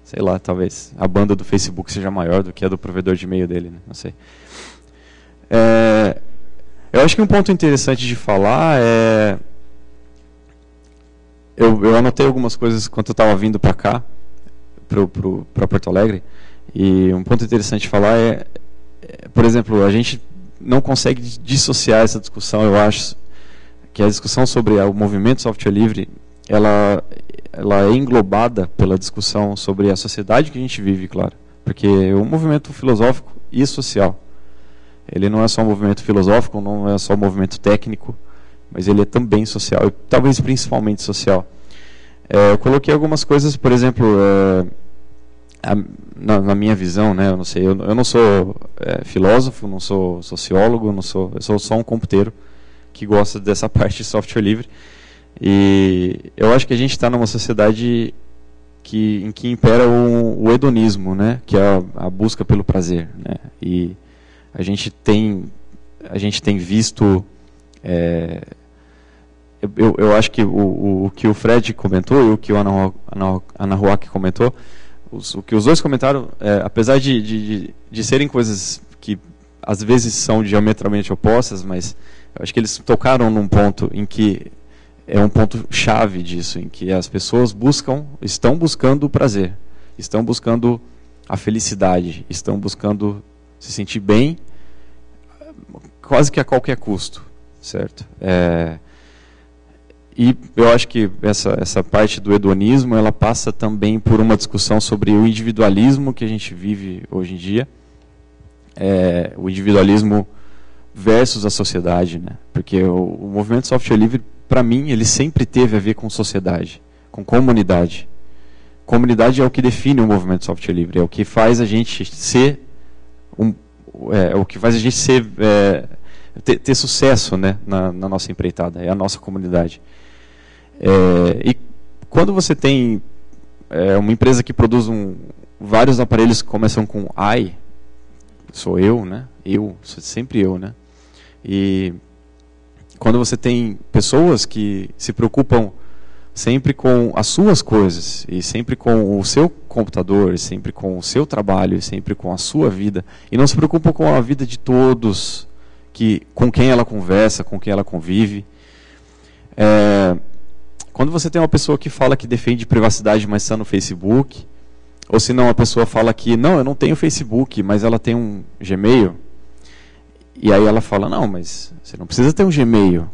Sei lá, talvez a banda do Facebook seja maior do que a do provedor de e-mail dele, né? Não sei. Eu acho que um ponto interessante de falar é... Eu anotei algumas coisas quando eu estava vindo para cá, para Porto Alegre. E um ponto interessante de falar por exemplo, a gente não consegue dissociar essa discussão. Eu acho que a discussão sobre o movimento software livre, ela é englobada pela discussão sobre a sociedade que a gente vive, claro. Porque é um movimento filosófico e social. Ele não é só um movimento filosófico, não é só um movimento técnico, mas ele é também social, e talvez principalmente social. Eu coloquei algumas coisas, por exemplo... na minha visão, né, eu não sei, eu não sou filósofo, não sou sociólogo, eu sou só um computeiro que gosta dessa parte de software livre. E eu acho que a gente está numa sociedade em que impera o hedonismo, né, que é a busca pelo prazer, né, e a gente tem visto, eu acho que o que o Fred comentou e o que o Ana Huac comentou, o que os dois comentaram, apesar de serem coisas que às vezes são diametralmente opostas, mas Eu acho que eles tocaram num ponto em que é um ponto chave disso, em que as pessoas estão buscando o prazer, estão buscando a felicidade, estão buscando se sentir bem, quase que a qualquer custo, certo? E eu acho que essa parte do hedonismo, ela passa também por uma discussão sobre o individualismo que a gente vive hoje em dia, o individualismo versus a sociedade, né? Porque o movimento software livre, para mim, ele sempre teve a ver com sociedade, com comunidade. Comunidade é o que define o movimento software livre, é o que faz a gente ser o que faz a gente ter sucesso, né, na nossa empreitada, é a nossa comunidade. E quando você tem uma empresa que produz vários aparelhos que começam com I, sou eu, né? Sou sempre eu, né? E quando você tem pessoas que se preocupam sempre com as suas coisas, e sempre com o seu computador, e sempre com o seu trabalho, e sempre com a sua vida, e não se preocupam com a vida de todos, com quem ela conversa, com quem ela convive. Quando você tem uma pessoa que fala que defende privacidade, mas está no Facebook, ou se não, uma pessoa fala que, não, eu não tenho Facebook, mas ela tem um Gmail, e aí ela fala, não, mas você não precisa ter um Gmail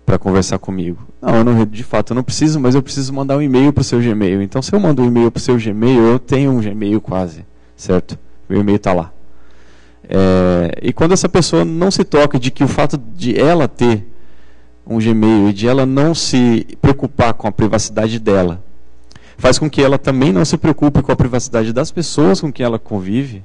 para conversar comigo. Não, de fato eu não preciso, mas eu preciso mandar um e-mail para o seu Gmail. Então, se eu mando um e-mail para o seu Gmail, eu tenho um Gmail quase, certo? Meu e-mail está lá. E quando essa pessoa não se toca de que o fato de ela ter um Gmail e de ela não se preocupar com a privacidade dela, faz com que ela também não se preocupe com a privacidade das pessoas com quem ela convive,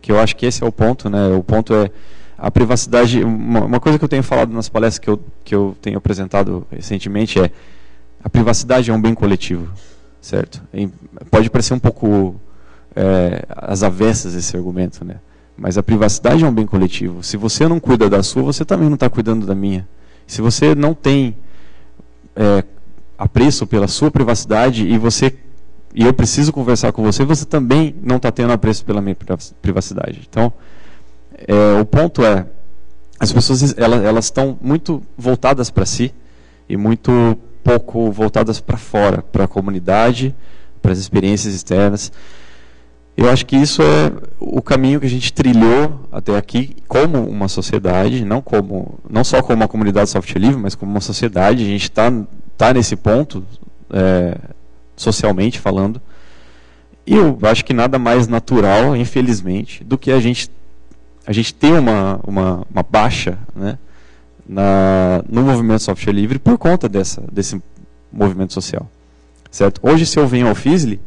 que eu acho que esse é o ponto, né? O ponto é a privacidade. Uma coisa que eu tenho falado nas palestras que eu tenho apresentado recentemente é: a privacidade é um bem coletivo, certo? Pode parecer um pouco às avessas esse argumento, né? Mas a privacidade é um bem coletivo. Se você não cuida da sua, você também não está cuidando da minha. Se você não tem apreço pela sua privacidade e eu preciso conversar com você, você também não está tendo apreço pela minha privacidade. Então, o ponto é, as pessoas elas estão muito voltadas para si e muito pouco voltadas para fora, para a comunidade, para as experiências externas. Eu acho que isso é o caminho que a gente trilhou até aqui como uma sociedade, não só como uma comunidade software livre, mas como uma sociedade. A gente está nesse ponto, socialmente falando. E eu acho que nada mais natural, infelizmente, do que a gente ter uma baixa, né, no movimento software livre por conta desse movimento social. Certo? Hoje, se eu venho ao FISLI,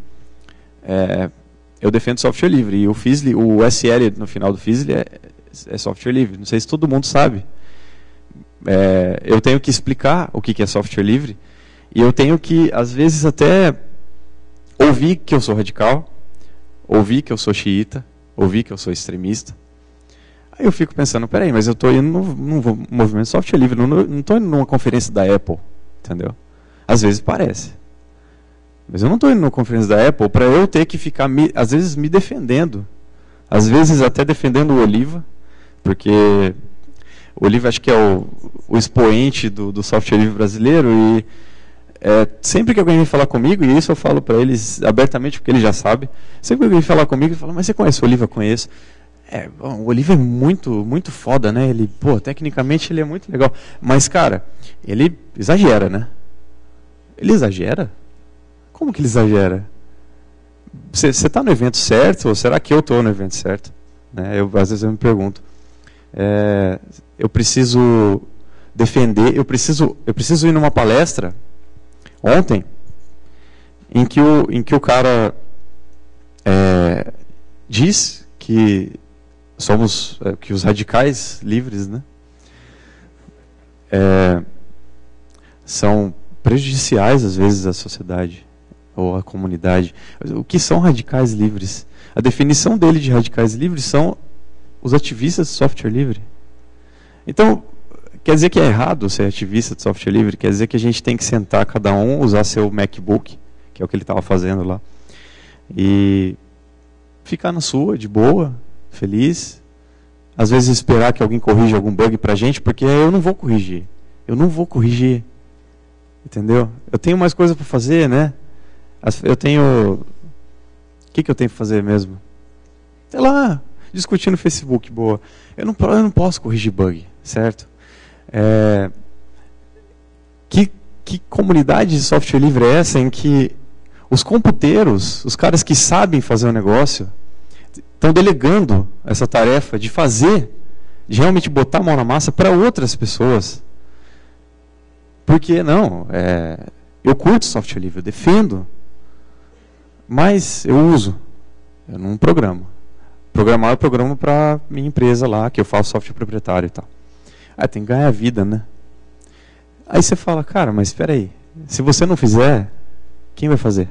eu defendo software livre, e o FISLI, o SL no final do FISLI é software livre. Não sei se todo mundo sabe. Eu tenho que explicar o que é software livre, e eu tenho que, às vezes, até ouvir que eu sou radical, ouvir que eu sou xiita, ouvir que eu sou extremista. Aí eu fico pensando, peraí, mas eu estou indo num movimento software livre, não estou indo numa conferência da Apple, entendeu? Às vezes parece. Mas eu não estou indo numa conferência da Apple para eu ter que ficar, às vezes, me defendendo. Às vezes até defendendo o Oliva, porque o Oliva acho que é o expoente do software livre brasileiro, e sempre que alguém vem falar comigo, e isso eu falo para eles abertamente, porque eles já sabem, sempre que alguém vem falar comigo, ele fala, mas você conhece o Oliva? Conheço. Bom, o Oliva é muito, muito foda, né? Ele, tecnicamente ele é muito legal. Mas, cara, ele exagera, né? Ele exagera? Como que ele exagera? Você está no evento certo, ou será que eu estou no evento certo? Né? Às vezes eu me pergunto. Eu preciso defender, eu preciso ir numa palestra ontem em que o cara diz que somos que os radicais livres, né, são prejudiciais às vezes à sociedade ou à comunidade. O que são radicais livres? A definição dele de radicais livres são os ativistas de software livre. Então, quer dizer que é errado ser ativista de software livre? Quer dizer que a gente tem que sentar, cada um, usar seu MacBook, que é o que ele estava fazendo lá, e ficar na sua, de boa, feliz, às vezes, esperar que alguém corrija algum bug para a gente, porque eu não vou corrigir. Eu não vou corrigir. Entendeu? Eu tenho mais coisa para fazer, né? Eu tenho... O que eu tenho que fazer mesmo? Sei lá, discutir no Facebook, boa. Eu não posso corrigir bug, certo? Que comunidade de software livre é essa em que os computeiros, os caras que sabem fazer o negócio, estão delegando essa tarefa de fazer, de realmente botar a mão na massa para outras pessoas? Porque, não, eu curto software livre, eu defendo, mas eu uso, eu não programo. Programar eu programo para minha empresa lá, que eu faço software proprietário e tal. Tem que ganhar a vida, né? Aí você fala, cara, mas espera aí, se você não fizer, quem vai fazer?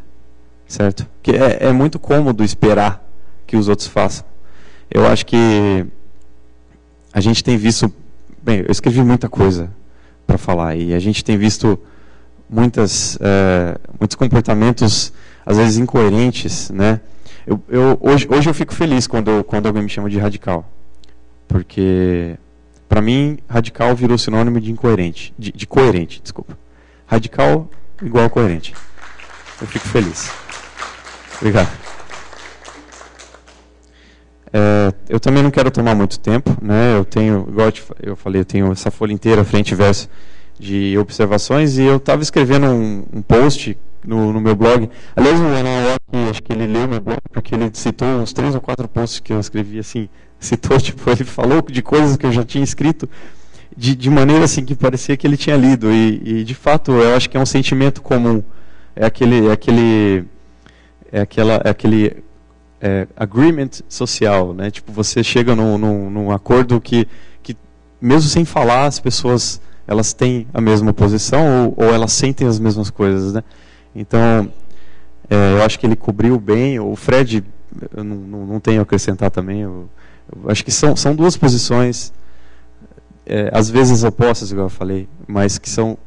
Certo? Porque é muito cômodo esperar que os outros façam. Eu acho que a gente tem visto... Bem, eu escrevi muita coisa para falar, e a gente tem visto muitos comportamentos, às vezes, incoerentes, né? Hoje eu fico feliz quando alguém me chama de radical. Porque, para mim, radical virou sinônimo de incoerente. De coerente, desculpa. Radical igual a coerente. Eu fico feliz. Obrigado. Eu também não quero tomar muito tempo, né? Eu tenho, igual eu falei, eu tenho essa folha inteira, frente e verso, de observações, e eu estava escrevendo um post no meu blog. Aliás, o Ana Locke, acho que ele leu meu blog, porque ele citou uns 3 ou 4 posts que eu escrevi, assim, ele falou de coisas que eu já tinha escrito, de maneira assim que parecia que ele tinha lido, e de fato eu acho que é um sentimento comum, aquele agreement social, né? Tipo, você chega num acordo que mesmo sem falar, as pessoas elas têm a mesma posição ou elas sentem as mesmas coisas, né? Então, eu acho que ele cobriu bem. O Fred, eu não tenho a acrescentar também. Eu acho que são duas posições, às vezes opostas, igual eu falei, mas que são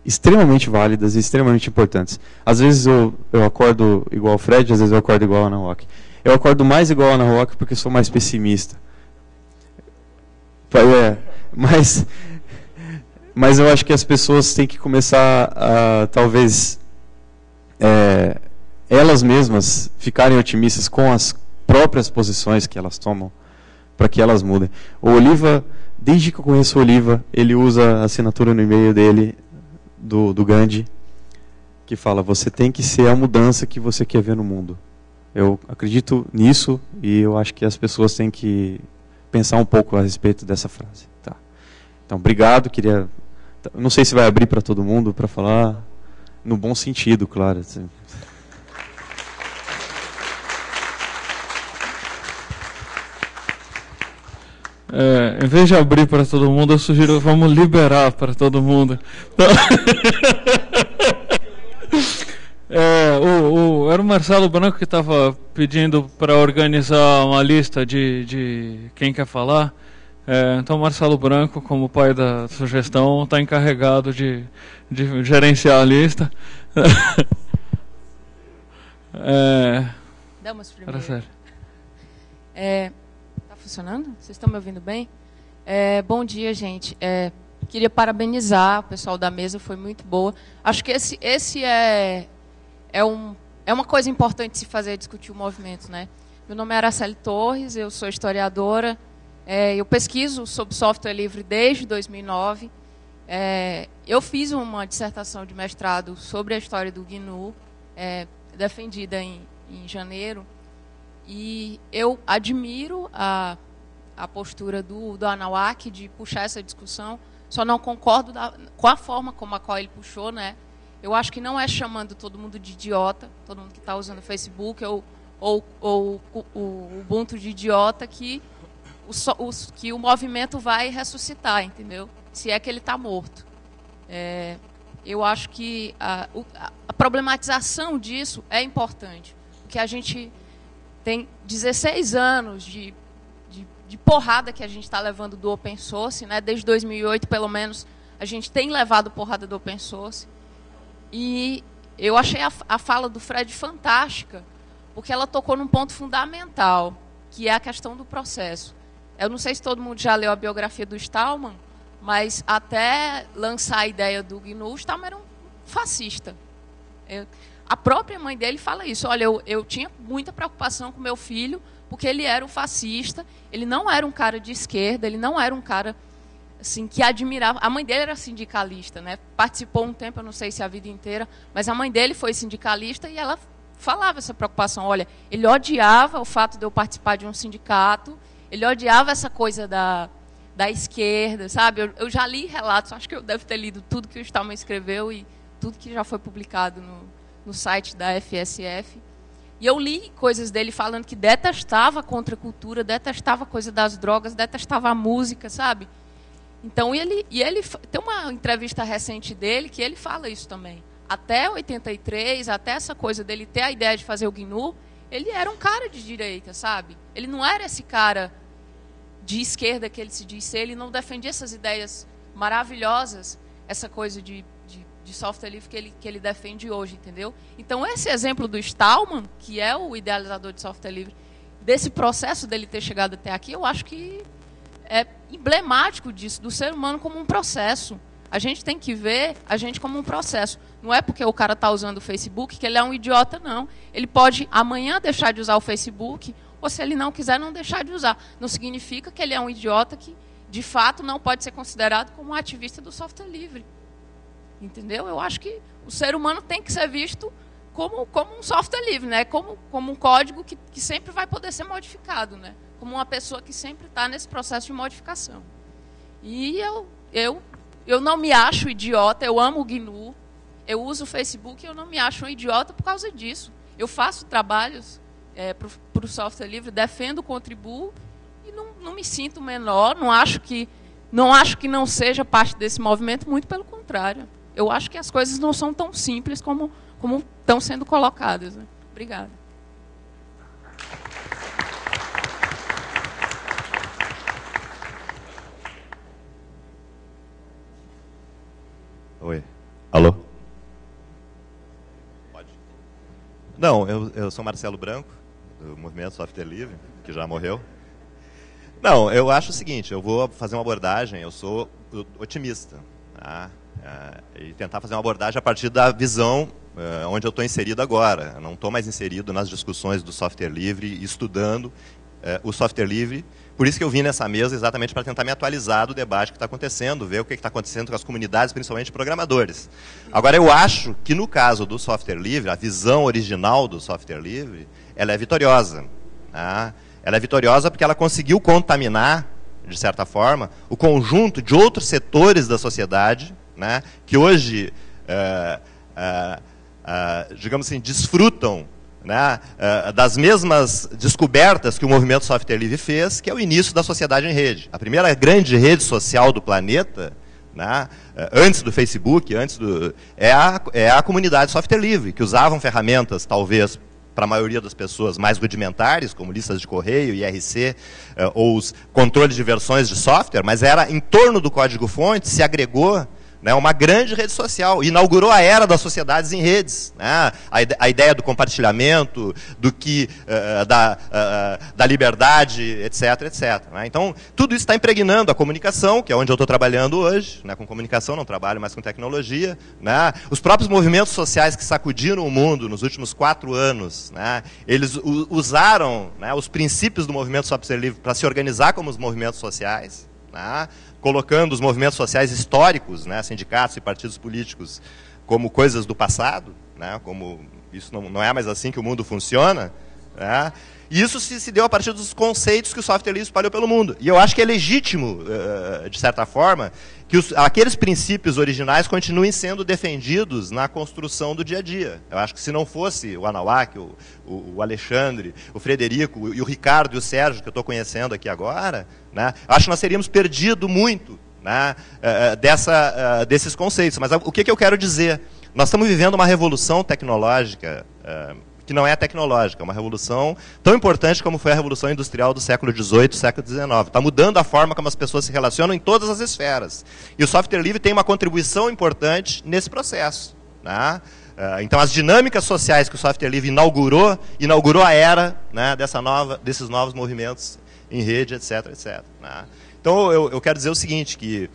extremamente válidas e extremamente importantes. Às vezes eu acordo igual o Fred, às vezes eu acordo igual a Ana Rock. Eu acordo mais igual a Ana Rock porque sou mais pessimista. Mas eu acho que as pessoas têm que começar a, talvez, elas mesmas ficarem otimistas com as próprias posições que elas tomam, para que elas mudem. O Oliva, desde que eu conheço o Oliva, ele usa a assinatura no e-mail dele, do Gandhi, que fala: você tem que ser a mudança que você quer ver no mundo. Eu acredito nisso e eu acho que as pessoas têm que pensar um pouco a respeito dessa frase. Tá. Então, obrigado. Não sei se vai abrir para todo mundo para falar no bom sentido, claro. Em vez de abrir para todo mundo, eu sugiro vamos liberar para todo mundo. Era o Marcelo Branco que estava pedindo para organizar uma lista de quem quer falar. Então o Marcelo Branco, como pai da sugestão, está encarregado de gerenciar a lista. Damos primeiro. Era sério. Tá funcionando? Vocês estão me ouvindo bem? Bom dia, gente. Queria parabenizar o pessoal da mesa, foi muito boa. Acho que esse é uma coisa importante de se fazer, discutir o movimento, né? Meu nome é Araceli Torres, eu sou historiadora. Eu pesquiso sobre software livre desde 2009. Eu fiz uma dissertação de mestrado sobre a história do GNU, defendida em janeiro. E eu admiro a postura do Anawak de puxar essa discussão. Só não concordo com a forma como a qual ele puxou, né? Eu acho que não é chamando todo mundo de idiota, todo mundo que está usando o Facebook ou o Ubuntu de idiota, que o movimento vai ressuscitar, entendeu? Se é que ele está morto. Eu acho que a problematização disso é importante, porque a gente tem 16 anos de porrada que a gente está levando do open source, né? Desde 2008, pelo menos, a gente tem levado porrada do open source. E eu achei a fala do Fred fantástica, porque ela tocou num ponto fundamental, que é a questão do processo. eu não sei se todo mundo já leu a biografia do Stallman, mas até lançar a ideia do GNU, o Stallman era um fascista. A própria mãe dele fala isso. Olha, eu tinha muita preocupação com meu filho, porque ele era um fascista, ele não era um cara de esquerda, ele não era um cara assim, que admirava. A mãe dele era sindicalista, né? Participou um tempo, eu não sei se a vida inteira, mas a mãe dele foi sindicalista e ela falava essa preocupação. Olha, ele odiava o fato de eu participar de um sindicato, ele odiava essa coisa da esquerda, sabe? Eu já li relatos, acho que eu devo ter lido tudo que o Stallman escreveu e tudo que já foi publicado no site da FSF. E eu li coisas dele falando que detestava a contracultura, detestava a coisa das drogas, detestava a música, sabe? Então, ele tem uma entrevista recente dele que ele fala isso também. Até 83, até essa coisa dele ter a ideia de fazer o GNU, ele era um cara de direita, sabe? Ele não era esse cara de esquerda que ele se diz ser, ele não defendia essas ideias maravilhosas, essa coisa de software livre que ele defende hoje, entendeu? Então, esse exemplo do Stallman, que é o idealizador de software livre, desse processo dele ter chegado até aqui, eu acho que é emblemático disso, do ser humano como um processo. A gente tem que ver a gente como um processo. Não é porque o cara está usando o Facebook que ele é um idiota, não. Ele pode amanhã deixar de usar o Facebook, ou se ele não quiser, não deixar de usar. Não significa que ele é um idiota que, de fato, não pode ser considerado como um ativista do software livre. Entendeu? Eu acho que o ser humano tem que ser visto como um software livre, né? Como um código que sempre vai poder ser modificado, né? Como uma pessoa que sempre está nesse processo de modificação. E eu não me acho idiota, eu amo o GNU, eu uso o Facebook e eu não me acho um idiota por causa disso. Eu faço trabalhos para o software livre, defendo, contribuo e não me sinto menor, não acho que não seja parte desse movimento, muito pelo contrário. Eu acho que as coisas não são tão simples como estão sendo colocadas, né? Obrigada. Oi. Alô? Pode. Não, eu sou Marcelo Branco, do Movimento Software Livre, que já morreu. Não, eu acho o seguinte, eu vou fazer uma abordagem, eu sou otimista, tá? E tentar fazer uma abordagem a partir da visão onde eu estou inserido agora. Eu não estou mais inserido nas discussões do software livre, estudando o software livre. Por isso que eu vim nessa mesa exatamente para tentar me atualizar do debate que está acontecendo, ver o que está acontecendo com as comunidades, principalmente programadores. Agora, eu acho que no caso do software livre, a visão original do software livre, ela é vitoriosa. Tá? Ela é vitoriosa porque ela conseguiu contaminar, de certa forma, o conjunto de outros setores da sociedade, né, que hoje, digamos assim, desfrutam, né, das mesmas descobertas que o movimento software livre fez, que é o início da sociedade em rede. A primeira grande rede social do planeta, né, antes do Facebook, é a comunidade software livre, que usavam ferramentas, talvez, para a maioria das pessoas mais rudimentares, como listas de correio, IRC, ou os controles de versões de software, mas era em torno do código-fonte, se agregou, né, uma grande rede social, inaugurou a era das sociedades em redes, né, a ideia do compartilhamento, da liberdade, etc, etc. Né. Então, tudo isso está impregnando a comunicação, que é onde eu estou trabalhando hoje, né, com comunicação, não trabalho mais com tecnologia. Né. Os próprios movimentos sociais que sacudiram o mundo nos últimos 4 anos, né, eles usaram, né, os princípios do movimento software livre para se organizar como os movimentos sociais, né, colocando os movimentos sociais históricos, né, sindicatos e partidos políticos, como coisas do passado, né, como isso não é mais assim que o mundo funciona. Né, e isso se deu a partir dos conceitos que o software livre espalhou pelo mundo. E eu acho que é legítimo, de certa forma, que aqueles princípios originais continuem sendo defendidos na construção do dia a dia. Eu acho que se não fosse o Anauak, o Alexandre, o Frederico, e o Ricardo e o Sérgio, que eu estou conhecendo aqui agora, né, acho que nós teríamos perdido muito, né, desses conceitos. Mas o que eu quero dizer? Nós estamos vivendo uma revolução tecnológica que não é tecnológica, é uma revolução tão importante como foi a Revolução Industrial do século XVIII, século XIX. Está mudando a forma como as pessoas se relacionam em todas as esferas. E o software livre tem uma contribuição importante nesse processo. Né? Então, as dinâmicas sociais que o software livre inaugurou a era, né, desses novos movimentos em rede, etc, etc. Né? Então, eu quero dizer o seguinte, que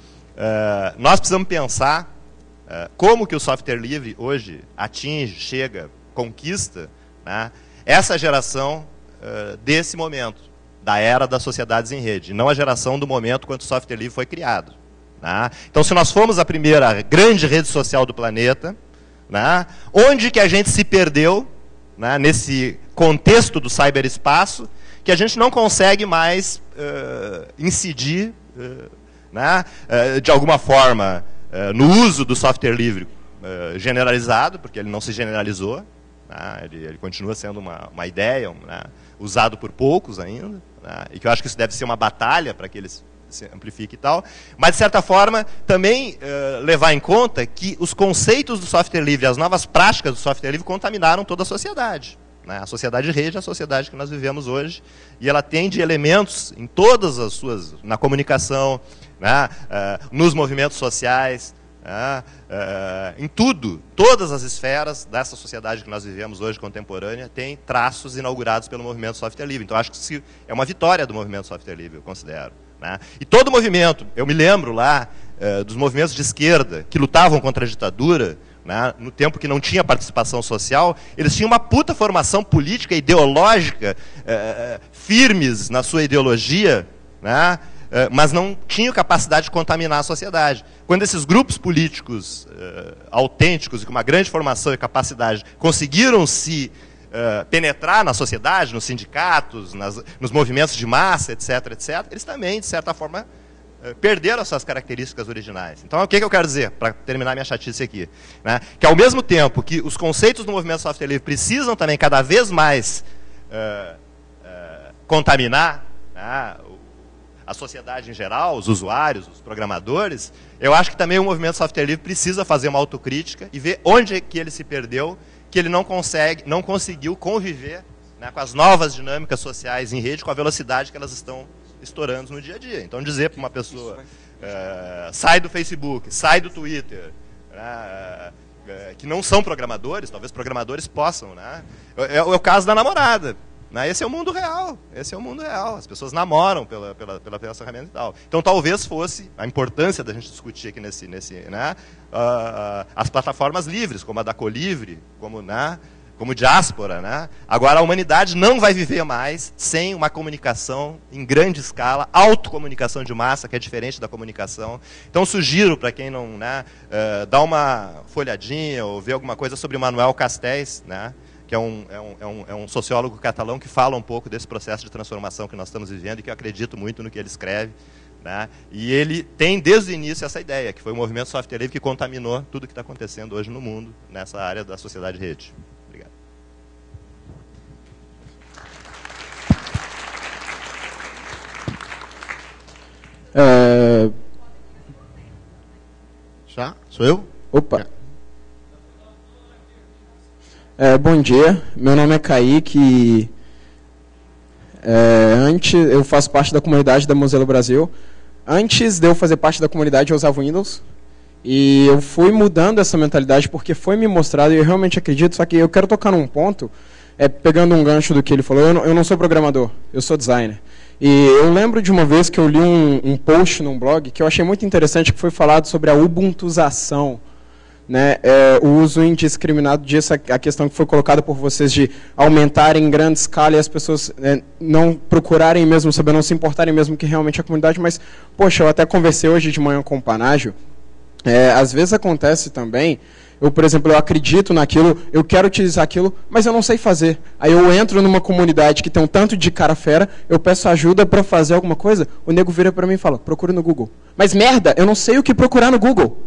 nós precisamos pensar como que o software livre hoje atinge, chega, conquista, né, essa geração desse momento, da era das sociedades em rede, não a geração do momento quando o software livre foi criado. Né? Então, se nós fomos a primeira grande rede social do planeta, né, onde que a gente se perdeu, né, nesse contexto do cyberespaço, que a gente não consegue mais incidir né, de alguma forma no uso do software livre generalizado, porque ele não se generalizou, né, ele continua sendo uma ideia, né, usado por poucos ainda, né, e que eu acho que isso deve ser uma batalha para que ele se amplifique e tal, mas de certa forma também levar em conta que os conceitos do software livre, as novas práticas do software livre contaminaram toda a sociedade. Né? A sociedade de rede é a sociedade que nós vivemos hoje, e ela tem de elementos em todas as suas, na comunicação, né, nos movimentos sociais, em tudo, todas as esferas dessa sociedade que nós vivemos hoje contemporânea tem traços inaugurados pelo movimento software livre. Então acho que é uma vitória do movimento software livre, eu considero. Né? E todo movimento, eu me lembro lá dos movimentos de esquerda que lutavam contra a ditadura, né, no tempo que não tinha participação social, eles tinham uma puta formação política, ideológica, firmes na sua ideologia, né, mas não tinham capacidade de contaminar a sociedade. Quando esses grupos políticos autênticos e com uma grande formação e capacidade conseguiram se penetrar na sociedade, nos sindicatos, nos movimentos de massa, etc., etc., eles também, de certa forma, perderam as suas características originais. Então, o que eu quero dizer, para terminar minha chatice aqui? Né? Que, ao mesmo tempo que os conceitos do movimento software livre precisam também cada vez mais contaminar, né, a sociedade em geral, os usuários, os programadores, eu acho que também o movimento software livre precisa fazer uma autocrítica e ver onde é que ele se perdeu, que ele não conseguiu conviver, né, com as novas dinâmicas sociais em rede, com a velocidade que elas estão estourando no dia a dia. Então, dizer para uma pessoa, sai do Facebook, sai do Twitter, que não são programadores, talvez programadores possam, né? É o caso da namorada. Né? Esse é o mundo real. Esse é o mundo real. As pessoas namoram pela ferramenta e tal. Então, talvez fosse a importância da gente discutir aqui né, as plataformas livres, como a da Colivre, como diáspora. Né? Agora, a humanidade não vai viver mais sem uma comunicação em grande escala, autocomunicação de massa, que é diferente da comunicação. Então, sugiro para quem não, né, dá uma folhadinha ou ver alguma coisa sobre Manuel Castells, né, que é um sociólogo catalão que fala um pouco desse processo de transformação que nós estamos vivendo e que eu acredito muito no que ele escreve. Né? E ele tem desde o início essa ideia, que foi o movimento software livre que contaminou tudo que está acontecendo hoje no mundo, nessa área da sociedade de rede. Obrigado. Já? Sou eu? Opa! Bom dia, meu nome é Kaique. Eu faço parte da comunidade da Mozilla Brasil. Antes de eu fazer parte da comunidade, eu usava Windows. E eu fui mudando essa mentalidade porque foi me mostrado, e eu realmente acredito, só que eu quero tocar num ponto, pegando um gancho do que ele falou. Eu não sou programador, eu sou designer. E eu lembro de uma vez que eu li um post num blog que eu achei muito interessante, que foi falado sobre a ubuntuzação. Né, o uso indiscriminado disso, a questão que foi colocada por vocês de aumentar em grande escala e as pessoas não procurarem mesmo saber, não se importarem mesmo que realmente a comunidade, mas, poxa, eu até conversei hoje de manhã com o Panágio, às vezes acontece também, por exemplo, eu acredito naquilo, eu quero utilizar aquilo, mas eu não sei fazer. Aí eu entro numa comunidade que tem um tanto de cara fera, eu peço ajuda para fazer alguma coisa, o nego vira para mim e fala, procura no Google. Mas merda, eu não sei o que procurar no Google.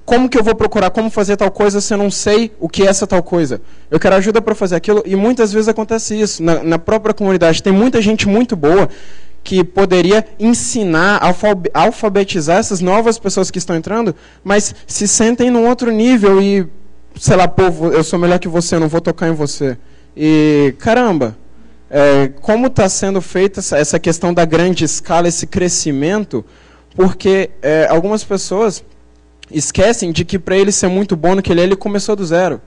Como que eu vou procurar como fazer tal coisa se eu não sei o que é essa tal coisa? Eu quero ajuda para fazer aquilo, e muitas vezes acontece isso. Na própria comunidade tem muita gente muito boa que poderia ensinar, alfabetizar essas novas pessoas que estão entrando, mas se sentem num outro nível e, sei lá, povo, eu sou melhor que você, eu não vou tocar em você. E, caramba, como está sendo feita essa questão da grande escala, esse crescimento, porque algumas pessoas esquecem de que para ele ser muito bom no que ele começou do zero.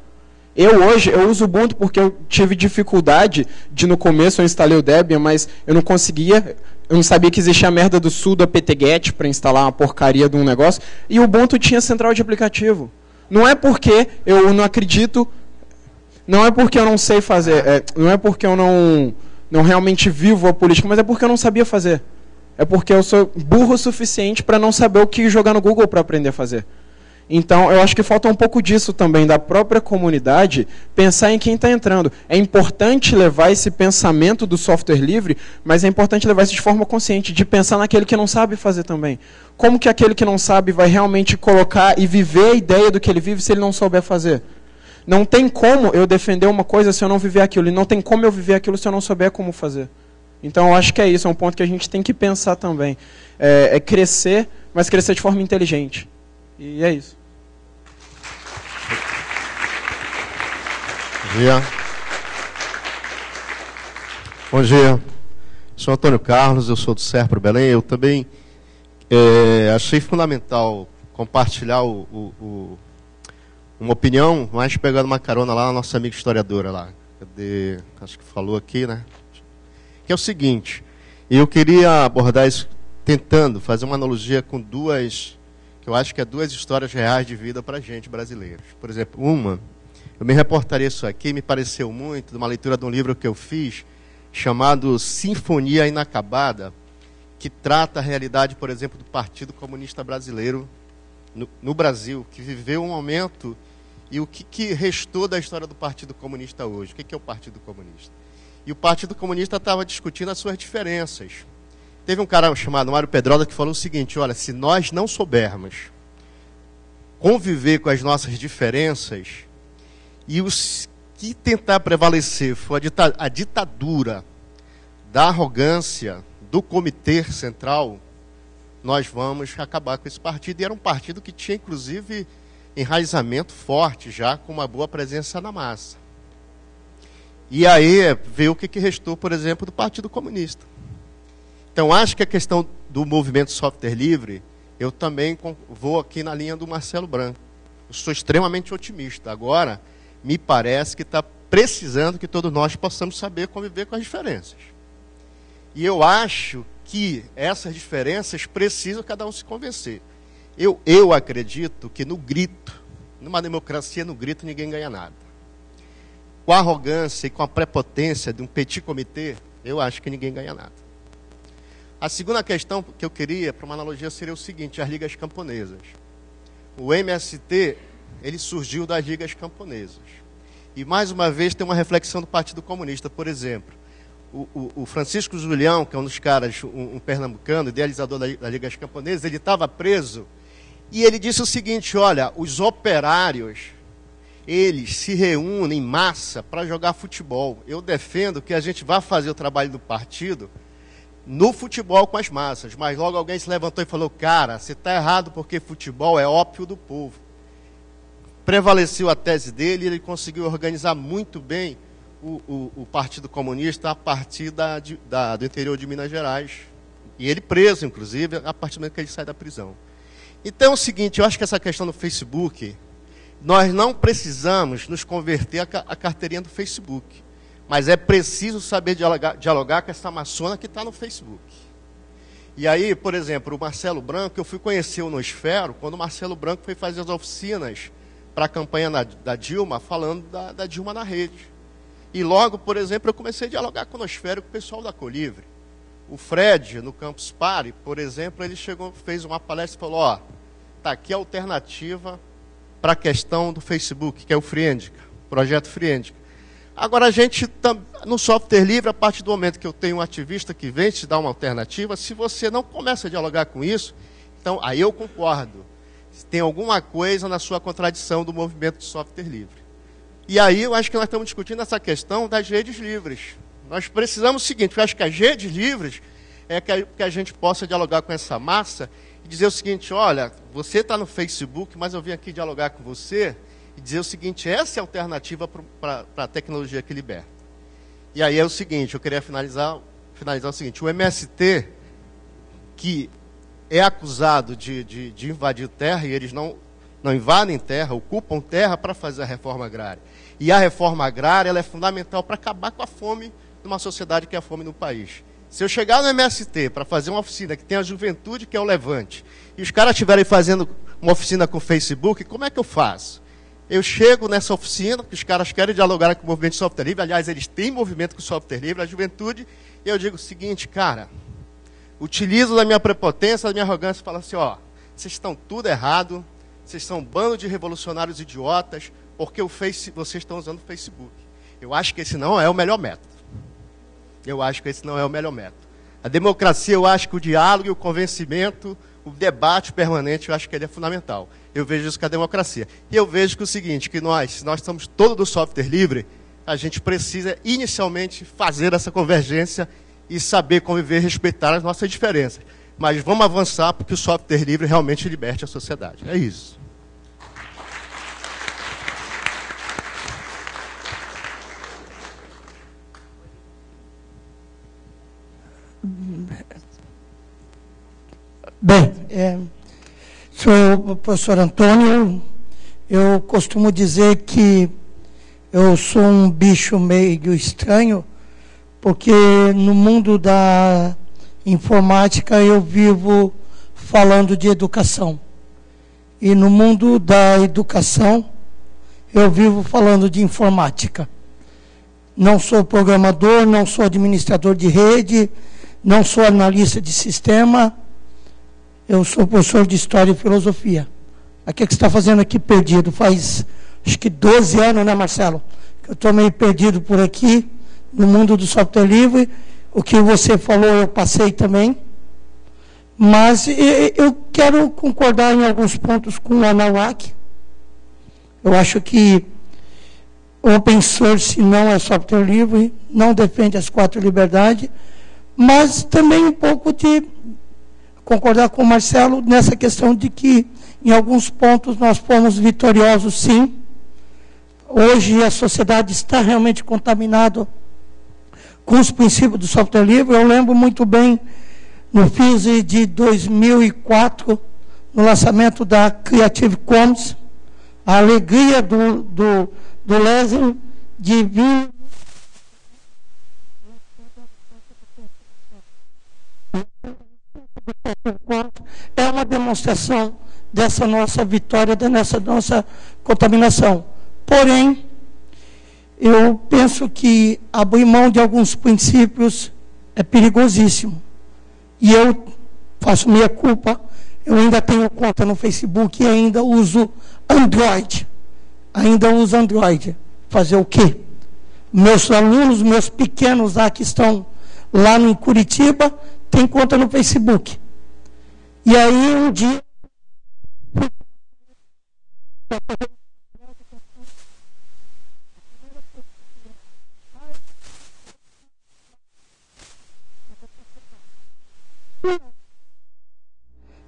Hoje, eu uso o Ubuntu porque eu tive dificuldade de, no começo, eu instalei o Debian, mas eu não conseguia, eu não sabia que existia a merda do sudo apt-get para instalar uma porcaria de um negócio, e o Ubuntu tinha central de aplicativo. Não é porque eu não acredito, não é porque eu não sei fazer, não é porque eu não realmente vivo a política, mas é porque eu não sabia fazer. É porque eu sou burro o suficiente para não saber o que jogar no Google para aprender a fazer. Então, eu acho que falta um pouco disso também, da própria comunidade, pensar em quem está entrando. É importante levar esse pensamento do software livre, mas é importante levar isso de forma consciente, de pensar naquele que não sabe fazer também. Como que aquele que não sabe vai realmente colocar e viver a ideia do que ele vive se ele não souber fazer? Não tem como eu defender uma coisa se eu não viver aquilo, e não tem como eu viver aquilo se eu não souber como fazer. Então, eu acho que é isso, é um ponto que a gente tem que pensar também. É crescer, mas crescer de forma inteligente. E é isso. Bom dia. Bom dia. Sou Antônio Carlos, eu sou do Serpro Belém. Eu também achei fundamental compartilhar uma opinião, mas pegando uma carona lá na nossa amiga historiadora lá. Acho que falou aqui, né? Que é o seguinte, eu queria abordar isso tentando fazer uma analogia com duas, que eu acho que é duas histórias reais de vida para a gente, brasileiros. Por exemplo, eu me reportaria isso aqui, me pareceu muito, de uma leitura de um livro que eu fiz, chamado Sinfonia Inacabada, que trata a realidade, por exemplo, do Partido Comunista Brasileiro no Brasil, que viveu um momento, e o que restou da história do Partido Comunista hoje. O que é o Partido Comunista? E o Partido Comunista estava discutindo as suas diferenças. Teve um cara chamado Mário Pedrosa que falou o seguinte, olha, se nós não soubermos conviver com as nossas diferenças, e os que tentar prevalecer for a ditadura da arrogância do Comitê Central, nós vamos acabar com esse partido. E era um partido que tinha, inclusive, enraizamento forte, já com uma boa presença na massa. E aí veio o que restou, por exemplo, do Partido Comunista. Então, acho que a questão do movimento software livre, eu também vou aqui na linha do Marcelo Branco. Eu sou extremamente otimista. Agora, me parece que está precisando que todos nós possamos saber conviver com as diferenças. E eu acho que essas diferenças precisam cada um se convencer. Eu acredito que no grito, numa democracia, no grito ninguém ganha nada. Com a arrogância e com a prepotência de um petit comitê, eu acho que ninguém ganha nada. A segunda questão que eu queria, para uma analogia, seria o seguinte, as ligas camponesas. O MST, ele surgiu das ligas camponesas. E, mais uma vez, tem uma reflexão do Partido Comunista. Por exemplo, o Francisco Julião, que é um dos caras, um pernambucano, idealizador das ligas camponesas, ele estava preso e ele disse o seguinte, olha, os operários, eles se reúnem em massa para jogar futebol. Eu defendo que a gente vá fazer o trabalho do partido no futebol com as massas. Mas logo alguém se levantou e falou, cara, você está errado porque futebol é ópio do povo. Prevaleceu a tese dele e ele conseguiu organizar muito bem o Partido Comunista a partir do interior de Minas Gerais. E ele preso, inclusive, a partir do momento que ele sai da prisão. Então é o seguinte, eu acho que essa questão do Facebook, nós não precisamos nos converter à carteirinha do Facebook. Mas é preciso saber dialogar com essa maçona que está no Facebook. E aí, por exemplo, o Marcelo Branco, eu fui conhecer o Nosfero quando o Marcelo Branco foi fazer as oficinas para a campanha da Dilma, falando da Dilma na rede. E logo, por exemplo, eu comecei a dialogar com o Nosfero com o pessoal da Colivre. O Fred, no Campus Party, por exemplo, ele fez uma palestra e falou, ó, está aqui a alternativa para a questão do Facebook, que é o Friendica, o projeto Friendica. Agora, a gente, no software livre, a partir do momento que eu tenho um ativista que vem te dar uma alternativa, se você não começa a dialogar com isso, então, aí eu concordo. Tem alguma coisa na sua contradição do movimento de software livre. E aí eu acho que nós estamos discutindo essa questão das redes livres. Nós precisamos do seguinte, eu acho que as redes livres é que a gente possa dialogar com essa massa e dizer o seguinte, olha, você está no Facebook, mas eu vim aqui dialogar com você e dizer o seguinte, essa é a alternativa para a tecnologia que liberta. E aí é o seguinte, eu queria finalizar o seguinte, o MST, que é acusado de invadir terra, e eles não não invadem terra, ocupam terra para fazer a reforma agrária. E a reforma agrária ela é fundamental para acabar com a fome numa sociedade que é a fome no país. Se eu chegar no MST para fazer uma oficina que tem a juventude, que é o Levante, e os caras estiverem fazendo uma oficina com o Facebook, como é que eu faço? Eu chego nessa oficina, que os caras querem dialogar com o movimento de software livre, aliás, eles têm movimento com o software livre, a juventude, e eu digo o seguinte, cara, utilizo da minha prepotência, da minha arrogância, e falo assim, ó, vocês estão tudo errado, vocês são um bando de revolucionários idiotas, porque vocês estão usando o Facebook. Eu acho que esse não é o melhor método. Eu acho que esse não é o melhor método. A democracia, eu acho que o diálogo, o convencimento, o debate permanente, eu acho que ele é fundamental. Eu vejo isso com a democracia. E eu vejo que o seguinte, que nós estamos todos do software livre, a gente precisa inicialmente fazer essa convergência e saber conviver e respeitar as nossas diferenças. Mas vamos avançar porque o software livre realmente liberte a sociedade. É isso. Bem, sou o professor Antônio. Eu costumo dizer que eu sou um bicho meio estranho, porque no mundo da informática eu vivo falando de educação. E no mundo da educação eu vivo falando de informática. Não sou programador, não sou administrador de rede, não sou analista de sistema, eu sou professor de História e Filosofia. O que você está fazendo aqui perdido? Faz, acho que 12 anos, né, Marcelo? Que eu estou meio perdido por aqui, no mundo do software livre. O que você falou eu passei também. Mas eu quero concordar em alguns pontos com o Anáhuac. Eu acho que open source não é software livre, não defende as 4 liberdades, mas também um pouco de concordar com o Marcelo nessa questão de que, em alguns pontos, nós fomos vitoriosos, sim. Hoje a sociedade está realmente contaminada com os princípios do software livre. Eu lembro muito bem, no FISE de 2004, no lançamento da Creative Commons, a alegria do Leslie de vir é uma demonstração dessa nossa vitória, dessa nossa contaminação. Porém, eu penso que abrir mão de alguns princípios é perigosíssimo. E eu faço minha culpa, eu ainda tenho conta no Facebook e ainda uso Android. Fazer o quê? Meus alunos, meus pequenos lá que estão lá em Curitiba, têm conta no Facebook. E aí um dia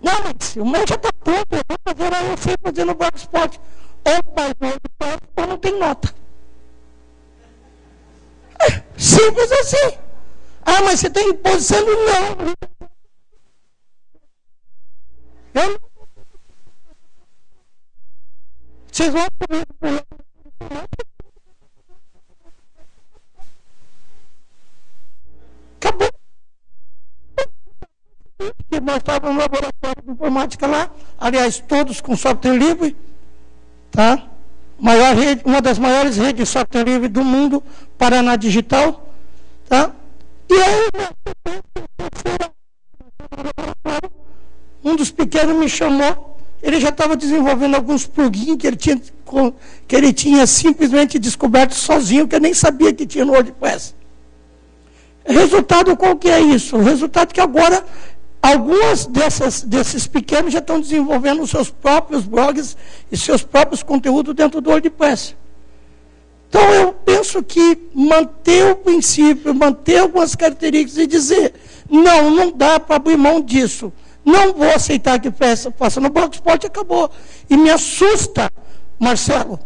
não, mas o meu já está pronto, eu vou fazer lá, eu sei fazer no Blogspot. Ou não tem nota. Simples assim. Ah, mas você está imposando? Não. Vocês vão acabou. Nós estávamos no laboratório de informática lá, aliás, todos com software livre, tá? Uma das maiores redes de software livre do mundo, Paraná Digital, tá? E aí, um dos pequenos me chamou, ele já estava desenvolvendo alguns plugins que ele tinha simplesmente descoberto sozinho, que eu nem sabia que tinha no WordPress. Resultado, qual que é isso? O resultado é que agora alguns desses pequenos já estão desenvolvendo os seus próprios blogs e seus próprios conteúdos dentro do WordPress. Então, eu penso que manter o princípio, manter algumas características e dizer, não dá para abrir mão disso. Não vou aceitar que faça no Blogspot e acabou. E me assusta, Marcelo,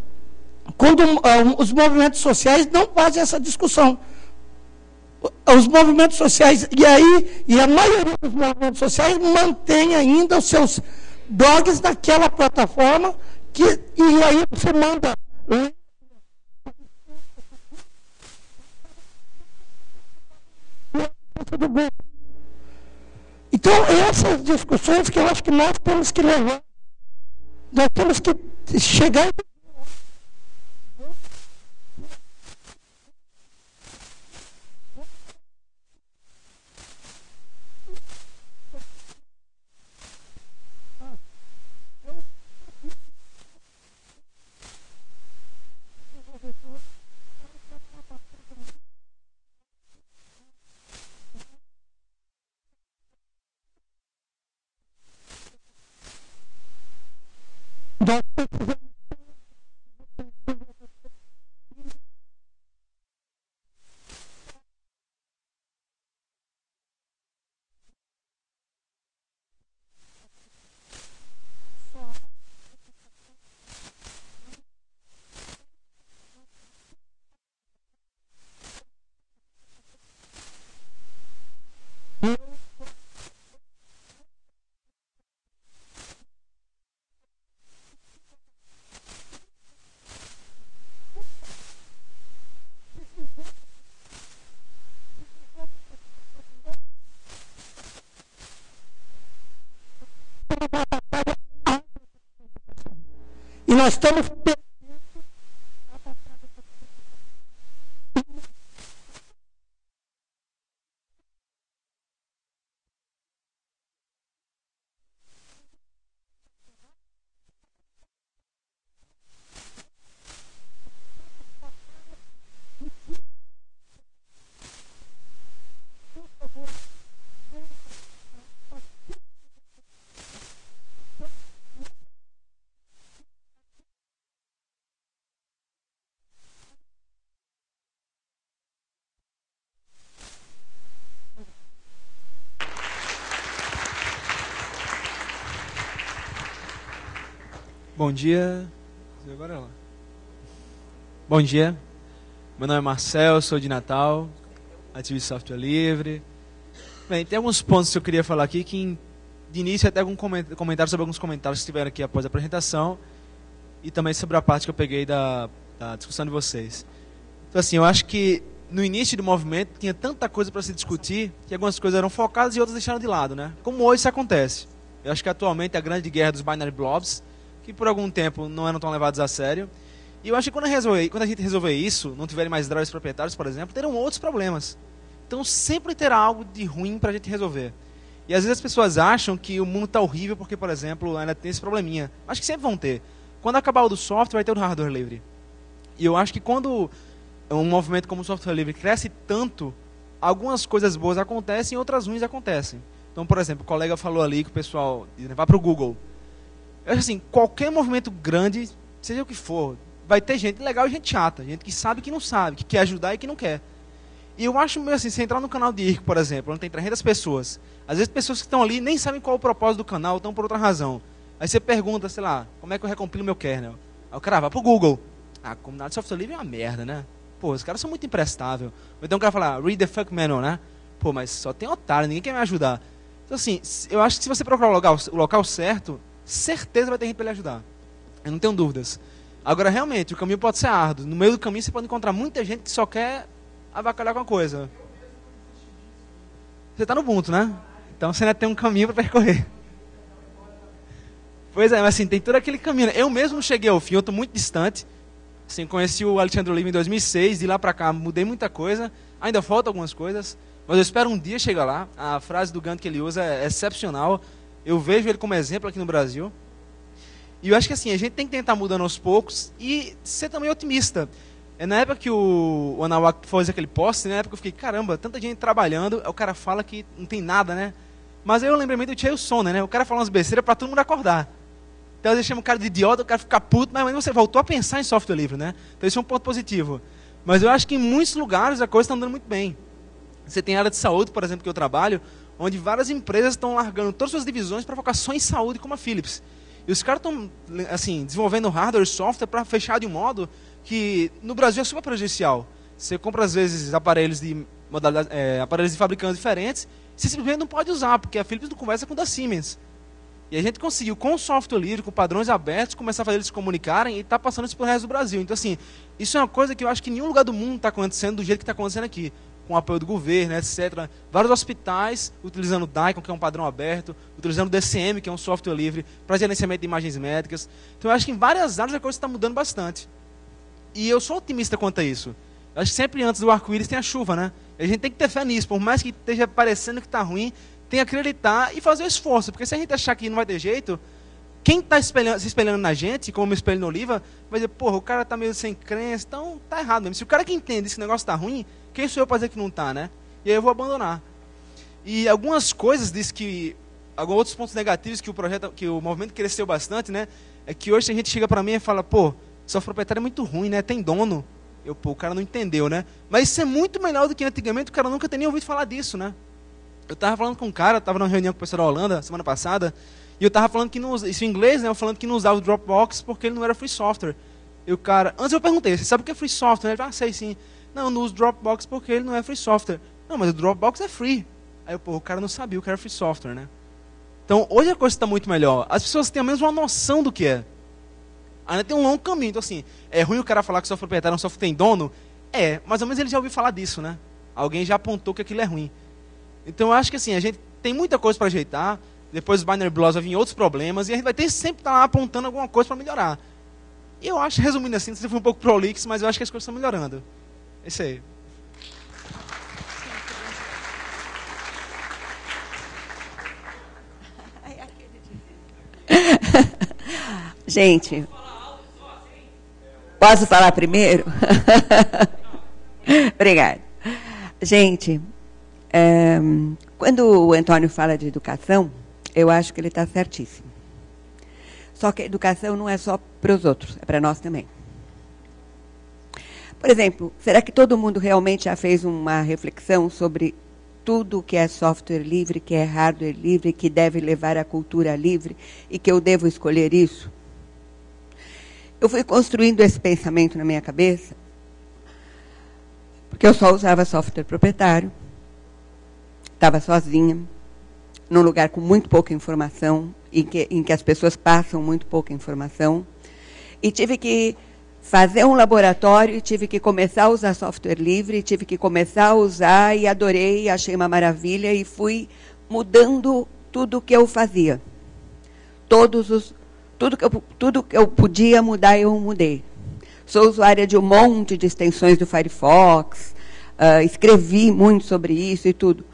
quando os movimentos sociais não fazem essa discussão. Os movimentos sociais, e a maioria dos movimentos sociais mantém ainda os seus blogs naquela plataforma E aí você manda do Google. Então, essas discussões que eu acho que nós temos que levar, nós temos que chegar e nós estamos Bom dia. Agora lá. Bom dia. Meu nome é Marcel, sou de Natal, ativista de software livre. Bem, tem alguns pontos que eu queria falar aqui que, de início, até algum comentário sobre alguns comentários que tiveram aqui após a apresentação e também sobre a parte que eu peguei da discussão de vocês. Então, assim, eu acho que no início do movimento tinha tanta coisa para se discutir que algumas coisas eram focadas e outras deixaram de lado, né? Como hoje isso acontece. Eu acho que atualmente a grande guerra dos binary blobs, que por algum tempo não eram tão levados a sério. E eu acho que quando a gente resolver isso, não tiverem mais drivers proprietários, por exemplo, terão outros problemas. Então sempre terá algo de ruim para a gente resolver. E às vezes as pessoas acham que o mundo está horrível porque, por exemplo, ainda tem esse probleminha. Acho que sempre vão ter. Quando acabar o do software, vai ter o do hardware livre. E eu acho que quando um movimento como o software livre cresce tanto, algumas coisas boas acontecem e outras ruins acontecem. Então, por exemplo, o colega falou ali que o pessoal vai para o Google. Eu acho assim, qualquer movimento grande, seja o que for, vai ter gente legal e gente chata. Gente que sabe e que não sabe, que quer ajudar e que não quer. E eu acho meio assim, se entrar no canal de IRC, por exemplo, onde tem 300 pessoas, às vezes pessoas que estão ali nem sabem qual é o propósito do canal, estão por outra razão. Aí você pergunta, sei lá, como é que eu recompilo meu kernel? Aí o cara vai pro Google. A comunidade de software livre é uma merda, né? Pô, os caras são muito imprestáveis. Então o cara fala, read the fuck manual, né? Pô, mas só tem otário, ninguém quer me ajudar. Então assim, eu acho que se você procurar o local certo, certeza vai ter gente para lhe ajudar. Eu não tenho dúvidas. Agora, realmente, o caminho pode ser árduo. No meio do caminho você pode encontrar muita gente que só quer avacalhar com a coisa. Você está no Ubuntu, né? Então você ainda tem um caminho para percorrer. Pois é, mas assim, tem todo aquele caminho. Eu mesmo não cheguei ao fim, eu estou muito distante. Assim, conheci o Alexandre Oliva em 2006, de lá para cá mudei muita coisa. Ainda faltam algumas coisas, mas eu espero um dia chegar lá. A frase do Gantt que ele usa é excepcional. Eu vejo ele como exemplo aqui no Brasil. E eu acho que assim, a gente tem que tentar mudando aos poucos e ser também otimista. Na época que o Anawak fez aquele post, na época eu fiquei, caramba, tanta gente trabalhando, o cara fala que não tem nada, né? Mas aí eu lembrei muito do Chael Sonner, né? O cara fala umas besteiras para todo mundo acordar. Então às vezes chama o cara de idiota, o cara fica puto, mas você voltou a pensar em software livre, né? Então isso é um ponto positivo. Mas eu acho que em muitos lugares a coisa está andando muito bem. Você tem a área de saúde, por exemplo, que eu trabalho, onde várias empresas estão largando todas as suas divisões para focar só em saúde, como a Philips. E os caras estão assim, desenvolvendo hardware e software para fechar de um modo que no Brasil é super prejudicial. Você compra às vezes aparelhos de fabricantes diferentes, você simplesmente não pode usar, porque a Philips não conversa com a da Siemens. E a gente conseguiu, com o software livre, com padrões abertos, começar a fazer eles se comunicarem e está passando isso para o resto do Brasil. Então, assim, isso é uma coisa que eu acho que em nenhum lugar do mundo está acontecendo do jeito que está acontecendo aqui. Com o apoio do governo, etc. Vários hospitais utilizando o DICOM, que é um padrão aberto, utilizando o DCM, que é um software livre, para gerenciamento de imagens médicas. Então, eu acho que em várias áreas a coisa está mudando bastante. E eu sou otimista quanto a isso. Eu acho que sempre antes do arco-íris tem a chuva, né? E a gente tem que ter fé nisso, por mais que esteja parecendo que está ruim, tem que acreditar e fazer o esforço. Porque se a gente achar que não vai ter jeito, quem está se espelhando na gente, como eu me espelho no Oliva, vai dizer, porra, o cara está meio sem crença, então tá errado mesmo. Se o cara que entende que esse negócio está ruim, quem sou eu para dizer que não está, né? E aí eu vou abandonar. E algumas coisas diz que, alguns outros pontos negativos que o movimento cresceu bastante, né? É que hoje a gente chega para mim e fala, pô, software proprietário é muito ruim, né? Tem dono. Pô, o cara não entendeu, né? Mas isso é muito melhor do que antigamente, o cara nunca tinha nem ouvido falar disso, né? Eu estava falando com um cara, estava numa reunião com o pessoal da Holanda, semana passada, e eu estava falando que não usava, isso em inglês, né? Eu falando que não usava o Dropbox porque ele não era free software. E o cara, antes eu perguntei, você sabe o que é free software? Ele falou, sei sim. Não uso Dropbox porque ele não é free software. Não, mas o Dropbox é free. Aí pô, o cara não sabia o que era free software, né? Então, hoje a coisa está muito melhor. As pessoas têm ao menos uma noção do que é. Ainda tem um longo caminho. Então, assim, é ruim o cara falar que o software proprietário é um software que tem dono? É, mas ao menos ele já ouviu falar disso, né? Alguém já apontou que aquilo é ruim. Então, eu acho que assim, a gente tem muita coisa para ajeitar. Depois os binary blobs vai vir outros problemas. E a gente vai ter sempre estar lá apontando alguma coisa para melhorar. E eu acho, resumindo assim, você foi um pouco prolixo, mas eu acho que as coisas estão melhorando. É isso aí. Gente, posso falar primeiro? Obrigada. Gente, quando o Antônio fala de educação, eu acho que ele está certíssimo. Só que a educação não é só para os outros, é para nós também. Por exemplo, será que todo mundo realmente já fez uma reflexão sobre tudo que é software livre, que é hardware livre, que deve levar à cultura livre e que eu devo escolher isso? Eu fui construindo esse pensamento na minha cabeça porque eu só usava software proprietário, estava sozinha, num lugar com muito pouca informação, em que as pessoas passam muito pouca informação, e tive que fazer um laboratório, tive que começar a usar software livre, tive que começar a usar e adorei, achei uma maravilha e fui mudando tudo o que eu fazia. Tudo que eu podia mudar, eu mudei. Sou usuária de um monte de extensões do Firefox, escrevi muito sobre isso e tudo.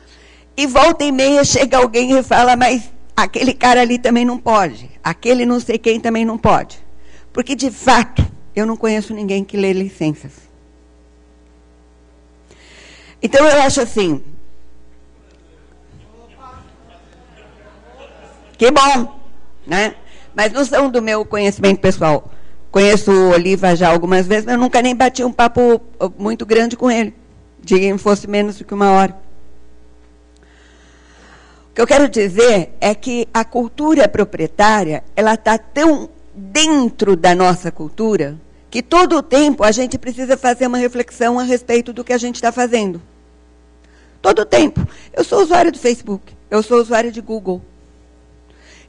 E volta e meia chega alguém e fala, mas aquele cara ali também não pode, aquele não sei quem também não pode. Porque, de fato, eu não conheço ninguém que lê licenças. Então, eu acho assim... Que bom, né? Mas não são do meu conhecimento pessoal. Conheço o Oliva já algumas vezes, mas eu nunca nem bati um papo muito grande com ele. Diga que fosse menos do que uma hora. O que eu quero dizer é que a cultura proprietária, ela está tão dentro da nossa cultura que todo o tempo a gente precisa fazer uma reflexão a respeito do que a gente está fazendo. Todo o tempo. Eu sou usuário do Facebook, eu sou usuário de Google.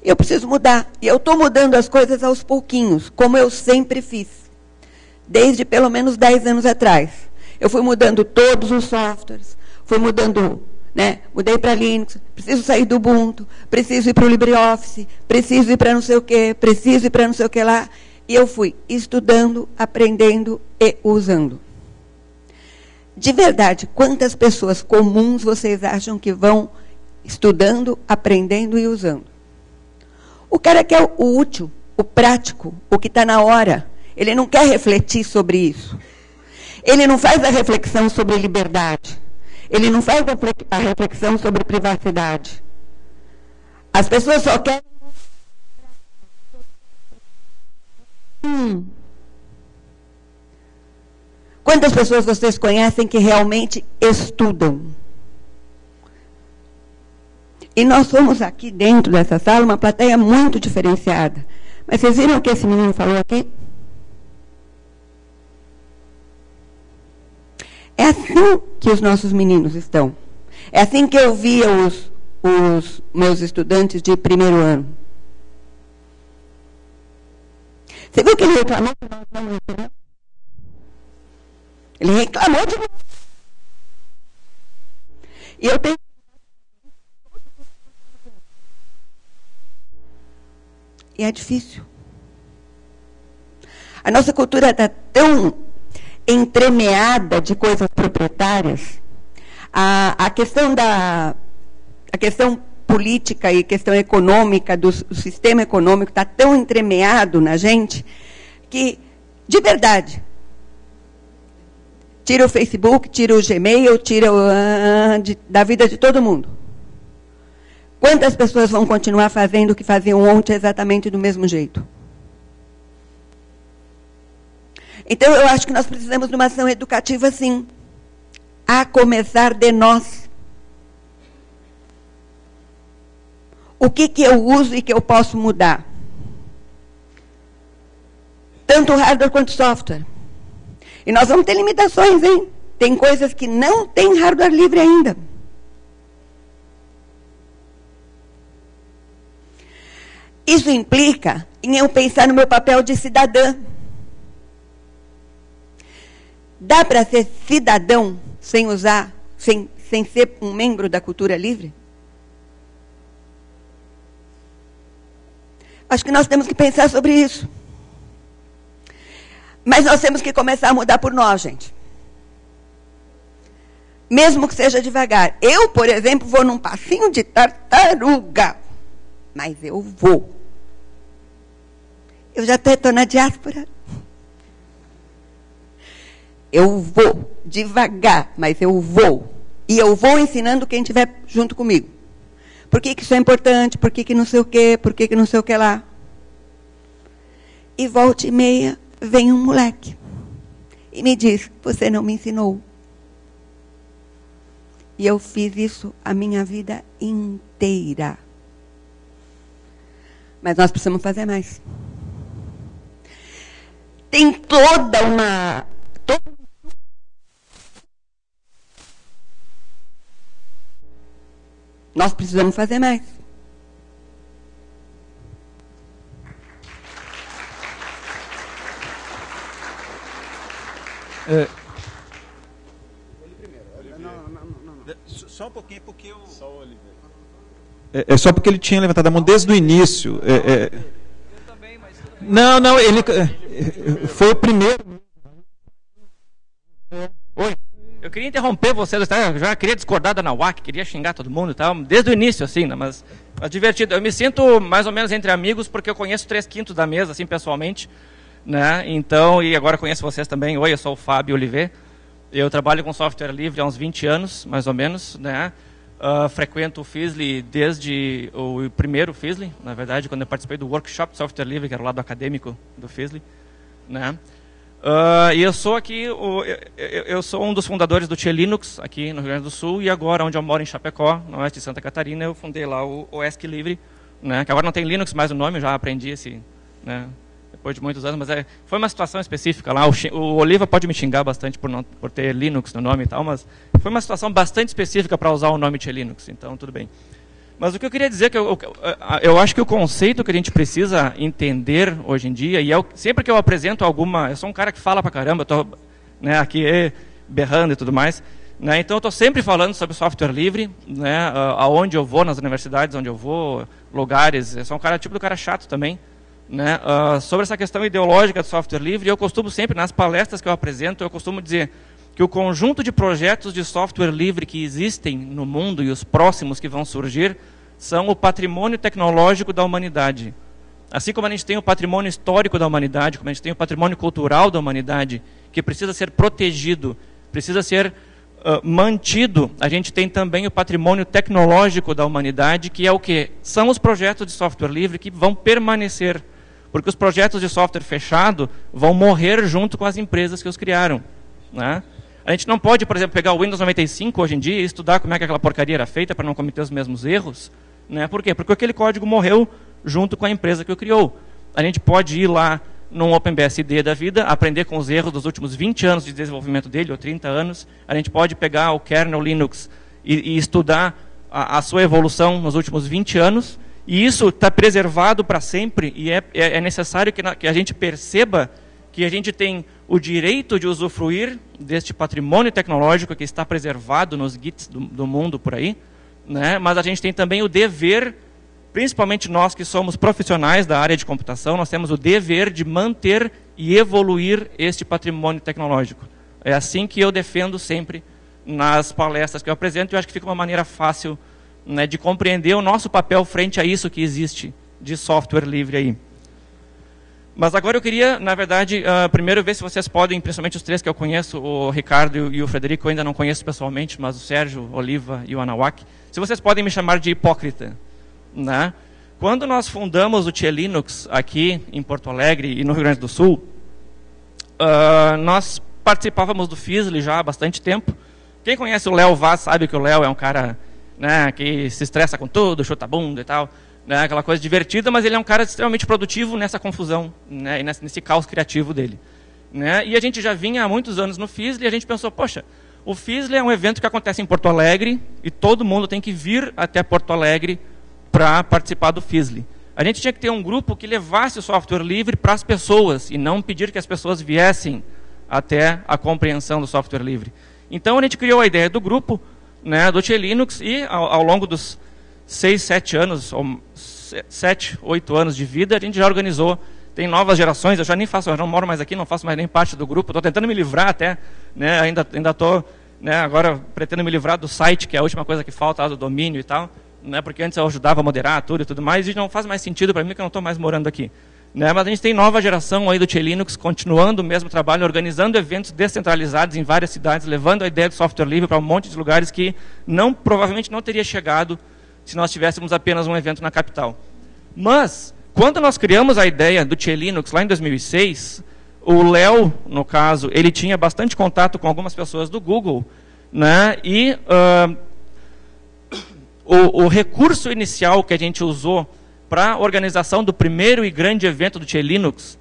E eu preciso mudar. E eu estou mudando as coisas aos pouquinhos, como eu sempre fiz. Desde pelo menos 10 anos atrás. Eu fui mudando todos os softwares, fui mudando, né? Mudei para Linux, preciso sair do Ubuntu, preciso ir para o LibreOffice, preciso ir para não sei o quê, preciso ir para não sei o que lá. E eu fui estudando, aprendendo e usando. De verdade, quantas pessoas comuns vocês acham que vão estudando, aprendendo e usando? O cara quer o útil, o prático, o que está na hora. Ele não quer refletir sobre isso. Ele não faz a reflexão sobre liberdade. Ele não faz a reflexão sobre privacidade. As pessoas só querem... Quantas pessoas vocês conhecem que realmente estudam? E nós somos aqui dentro dessa sala uma plateia muito diferenciada. Mas vocês viram o que esse menino falou aqui? É assim que os nossos meninos estão. É assim que eu via os meus estudantes de primeiro ano. Você viu que ele reclamou que nós não ensinamos? Ele reclamou de mim. E eu tenho... E é difícil. A nossa cultura está tão entremeada de coisas proprietárias. A questão política e questão econômica, do sistema econômico, está tão entremeado na gente, que, de verdade, tira o Facebook, tira o Gmail, tira da vida de todo mundo. Quantas pessoas vão continuar fazendo o que faziam ontem exatamente do mesmo jeito? Então, eu acho que nós precisamos de uma ação educativa, sim, a começar de nós. O que eu uso e que eu posso mudar? Tanto hardware quanto software. E nós vamos ter limitações, hein? Tem coisas que não tem hardware livre ainda. Isso implica em eu pensar no meu papel de cidadã. Dá para ser cidadão sem usar, sem ser um membro da cultura livre? Acho que nós temos que pensar sobre isso. Mas nós temos que começar a mudar por nós, gente. Mesmo que seja devagar. Eu, por exemplo, vou num passinho de tartaruga. Mas eu vou. Eu já até estou na diáspora. Eu vou devagar, mas eu vou. E eu vou ensinando quem estiver junto comigo. Por que isso é importante? Por que não sei o quê? Por que não sei o que lá? E volta e meia, vem um moleque. E me diz, você não me ensinou. E eu fiz isso a minha vida inteira. Mas nós precisamos fazer mais. Tem toda uma... Nós precisamos fazer mais. Só um pouquinho, porque eu... Só o Oliveira. É só porque ele tinha levantado a mão desde o início. Eu também, mas... Não, ele foi o primeiro. Oi. Eu queria interromper vocês, eu já queria discordar da Nawak, queria xingar todo mundo e tal, desde o início, assim, né, mas divertido. Eu me sinto mais ou menos entre amigos, porque eu conheço 3/5 da mesa, assim, pessoalmente, né, então, e agora conheço vocês também. Oi, eu sou o Fábio Oliveira, eu trabalho com software livre há uns 20 anos, mais ou menos, né, frequento o FISLI desde o primeiro FISLI, na verdade, quando eu participei do workshop de software livre, que era o lado acadêmico do FISLI, né. E eu sou aqui, eu sou um dos fundadores do Tia Linux, aqui no Rio Grande do Sul, e agora, onde eu moro, em Chapecó, no oeste de Santa Catarina, eu fundei lá o OESC Livre, né, que agora não tem Linux mais o nome, eu já aprendi esse, né, depois de muitos anos, mas foi uma situação específica lá. O Oliva pode me xingar bastante por ter Linux no nome e tal, mas foi uma situação bastante específica para usar o nome Tia Linux, então tudo bem. Mas o que eu queria dizer é que eu acho que o conceito que a gente precisa entender hoje em dia, e sempre que eu apresento alguma... Eu sou um cara que fala pra caramba, eu estou, né, aqui berrando e tudo mais, né, então eu estou sempre falando sobre software livre, né, aonde eu vou, nas universidades onde eu vou, lugares, eu sou um cara, tipo do cara chato também, né, sobre essa questão ideológica do software livre. Eu costumo sempre, nas palestras que eu apresento, eu costumo dizer que o conjunto de projetos de software livre que existem no mundo e os próximos que vão surgir são o patrimônio tecnológico da humanidade. Assim como a gente tem o patrimônio histórico da humanidade, como a gente tem o patrimônio cultural da humanidade, que precisa ser protegido, precisa ser mantido, a gente tem também o patrimônio tecnológico da humanidade, que é o quê? São os projetos de software livre que vão permanecer, porque os projetos de software fechado vão morrer junto com as empresas que os criaram, né? A gente não pode, por exemplo, pegar o Windows 95 hoje em dia e estudar como é que aquela porcaria era feita para não cometer os mesmos erros, né? Por quê? Porque aquele código morreu junto com a empresa que o criou. A gente pode ir lá num OpenBSD da vida, aprender com os erros dos últimos 20 anos de desenvolvimento dele, ou 30 anos. A gente pode pegar o kernel Linux e estudar a sua evolução nos últimos 20 anos E isso está preservado para sempre, e é necessário que a gente perceba que a gente tem o direito de usufruir deste patrimônio tecnológico que está preservado nos Gits do mundo por aí, né? Mas a gente tem também o dever, principalmente nós que somos profissionais da área de computação, nós temos o dever de manter e evoluir este patrimônio tecnológico. É assim que eu defendo sempre nas palestras que eu apresento, e eu acho que fica uma maneira fácil, né, de compreender o nosso papel frente a isso que existe de software livre aí. Mas agora eu queria, na verdade, primeiro ver se vocês podem, principalmente os três que eu conheço, o Ricardo e o Frederico, eu ainda não conheço pessoalmente, mas o Sérgio, o Oliva e o Anahuac, se vocês podem me chamar de hipócrita, né? Quando nós fundamos o Tchê Linux aqui em Porto Alegre e no Rio Grande do Sul, nós participávamos do FISLI já há bastante tempo. Quem conhece o Léo Vaz sabe que o Léo é um cara, né, que se estressa com tudo, chuta bunda e tal, né, aquela coisa divertida, mas ele é um cara extremamente produtivo nessa confusão, né, e nesse caos criativo dele, né? E a gente já vinha há muitos anos no FISLI e a gente pensou, poxa, o FISLI é um evento que acontece em Porto Alegre e todo mundo tem que vir até Porto Alegre para participar do FISLI. A gente tinha que ter um grupo que levasse o software livre para as pessoas e não pedir que as pessoas viessem até a compreensão do software livre. Então a gente criou a ideia do grupo, né, do Tchê Linux, e ao longo dos 6, 7 anos, ou 7, 8 anos de vida, a gente já organizou, tem novas gerações, eu já nem faço, eu não moro mais aqui, não faço mais nem parte do grupo, estou tentando me livrar até, né, ainda estou, né, agora pretendo me livrar do site, que é a última coisa que falta, lá do domínio e tal, né, porque antes eu ajudava a moderar tudo e tudo mais, e não faz mais sentido para mim, que eu não estou mais morando aqui. Né, mas a gente tem nova geração aí do Tchê Linux, continuando o mesmo trabalho, organizando eventos descentralizados em várias cidades, levando a ideia do software livre para um monte de lugares que provavelmente não teria chegado se nós tivéssemos apenas um evento na capital. Mas, quando nós criamos a ideia do Tchê Linux lá em 2006, o Léo, no caso, ele tinha bastante contato com algumas pessoas do Google, né, e o recurso inicial que a gente usou para a organização do primeiro e grande evento do Tchê Linux,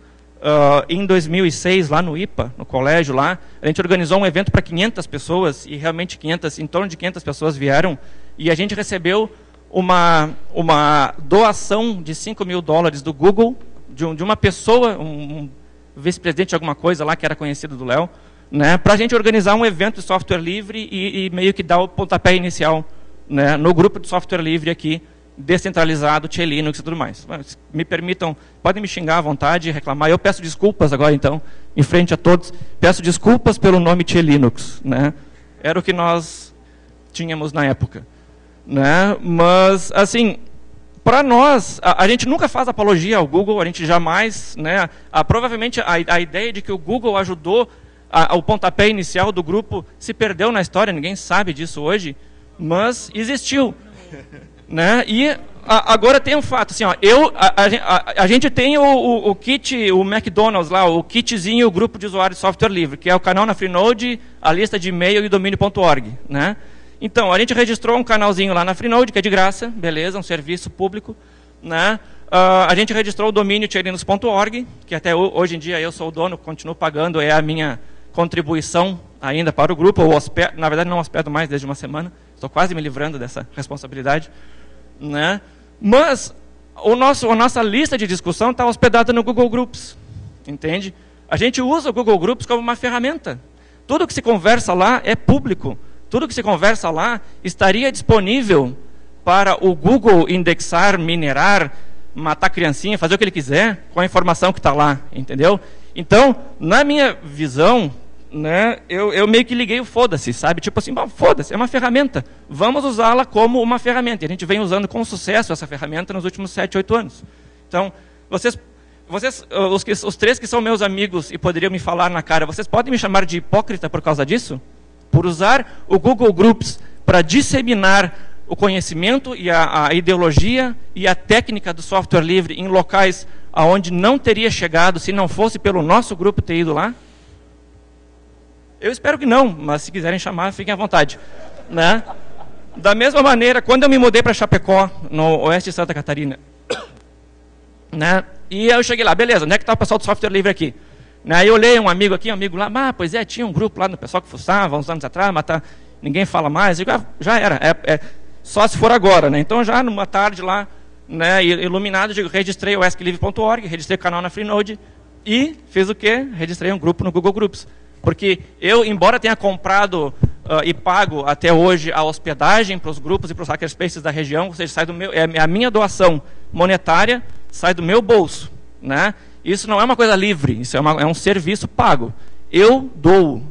em 2006, lá no IPA, no colégio lá, a gente organizou um evento para 500 pessoas, e realmente em torno de 500 pessoas vieram, e a gente recebeu uma doação de $5.000 do Google, de uma pessoa, um vice-presidente de alguma coisa lá, que era conhecido do Léo, né, para a gente organizar um evento de software livre e meio que dar o pontapé inicial, né, no grupo de software livre aqui, descentralizado, Tchê Linux e tudo mais. Me permitam, podem me xingar à vontade, reclamar. Eu peço desculpas agora, então, em frente a todos. Peço desculpas pelo nome Tchê Linux, né? Era o que nós tínhamos na época, né? Mas, assim, para nós, a gente nunca faz apologia ao Google, a gente jamais, né? Provavelmente a ideia de que o Google ajudou o pontapé inicial do grupo se perdeu na história, ninguém sabe disso hoje, mas existiu. Né? E agora tem um fato, assim, ó, a gente tem o kit, o McDonald's lá, o kitzinho, o grupo de usuários de software livre, que é o canal na Freenode, a lista de e-mail e o domínio.org, né? Então, a gente registrou um canalzinho lá na Freenode, que é de graça, beleza, um serviço público, né? A gente registrou o domínio tchelinux.org, que até hoje em dia eu sou o dono, continuo pagando, é a minha contribuição ainda para o grupo, na verdade não hospedo mais desde uma semana, estou quase me livrando dessa responsabilidade, né? Mas a nossa lista de discussão está hospedada no Google Groups, entende? A gente usa o Google Groups como uma ferramenta. Tudo que se conversa lá é público. Tudo que se conversa lá estaria disponível para o Google indexar, minerar, matar criancinha, fazer o que ele quiser com a informação que está lá, entendeu? Então, na minha visão, né, eu meio que liguei o foda-se, sabe? Tipo assim, foda-se, é uma ferramenta. Vamos usá-la como uma ferramenta. E a gente vem usando com sucesso essa ferramenta nos últimos 7, 8 anos. Então, os três que são meus amigos e poderiam me falar na cara, vocês podem me chamar de hipócrita por causa disso? Por usar o Google Groups para disseminar o conhecimento e a ideologia e a técnica do software livre em locais aonde não teria chegado se não fosse pelo nosso grupo ter ido lá? Eu espero que não, mas se quiserem chamar, fiquem à vontade, né? Da mesma maneira, quando eu me mudei para Chapecó, no oeste de Santa Catarina, né? E eu cheguei lá, beleza, onde é que está o pessoal do software livre aqui? Aí eu olhei um amigo aqui, um amigo lá, pois é, tinha um grupo lá do pessoal que fuçava uns anos atrás, mas ninguém fala mais. Eu digo, já era, só se for agora, né? Então já numa tarde lá, né, iluminado, digo, registrei o asklive.org, registrei o canal na Freenode e fiz o quê? Registrei um grupo no Google Groups. Porque eu, embora tenha comprado e pago até hoje a hospedagem para os grupos e para os hackerspaces da região, ou seja, sai do meu, é a minha doação monetária, sai do meu bolso, né? Isso não é uma coisa livre, isso é um serviço pago. Eu dou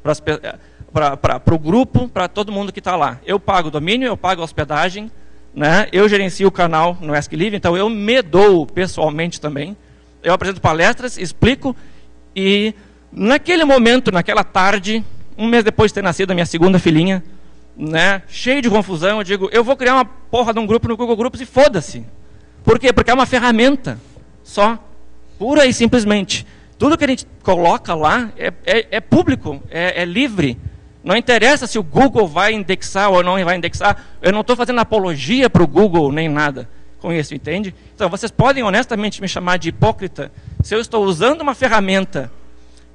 para o grupo, para todo mundo que está lá. Eu pago o domínio, eu pago a hospedagem, né? Eu gerencio o canal no AskLive, então eu me dou pessoalmente também. Eu apresento palestras, explico, e naquele momento, naquela tarde, um mês depois de ter nascido a minha segunda filhinha, né, cheio de confusão, eu digo, eu vou criar uma porra de um grupo no Google Groups e foda-se. Por quê? Porque é uma ferramenta só, pura e simplesmente. Tudo que a gente coloca lá é público, é livre. Não interessa se o Google vai indexar ou não vai indexar. Eu não estou fazendo apologia para o Google nem nada com isso, entende? Então, vocês podem honestamente me chamar de hipócrita se eu estou usando uma ferramenta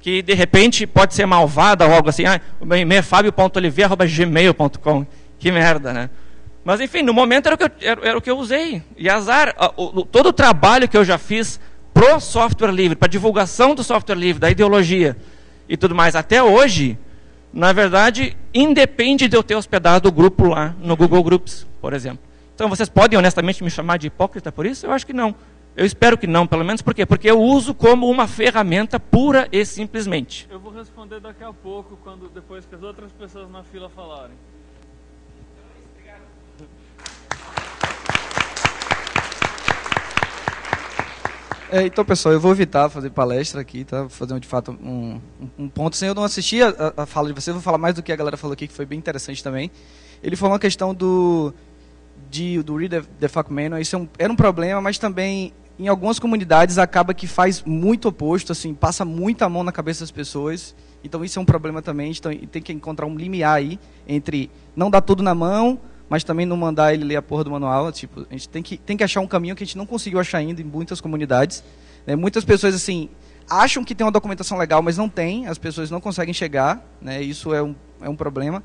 que, de repente, pode ser malvada ou algo assim. O meu e-mail é fabio.oliveira@gmail.com. Que merda, né? Mas, enfim, no momento era o que eu usei. E azar, todo o trabalho que eu já fiz pro software livre, para divulgação do software livre, da ideologia e tudo mais, até hoje, na verdade, independe de eu ter hospedado o grupo lá no Google Groups, por exemplo. Então, vocês podem honestamente me chamar de hipócrita por isso? Eu acho que não. Eu espero que não, pelo menos por quê? Porque eu uso como uma ferramenta pura e simplesmente. Eu vou responder daqui a pouco, depois que as outras pessoas na fila falarem. Então, pessoal, eu vou evitar fazer palestra aqui, tá? Vou fazer de fato um ponto. Assim, eu não assisti a fala de vocês, vou falar mais do que a galera falou aqui, que foi bem interessante também. Ele falou uma questão do Read the Fuck Manual. Isso era um problema, mas também em algumas comunidades acaba que faz muito oposto, assim, passa muita mão na cabeça das pessoas. Então isso é um problema também. Então, tem que encontrar um limiar aí entre não dar tudo na mão, mas também não mandar ele ler a porra do manual. Tipo, a gente tem que achar um caminho que a gente não conseguiu achar ainda em muitas comunidades. Né? Muitas pessoas assim acham que tem uma documentação legal, mas não tem. As pessoas não conseguem chegar. Né? Isso é um problema.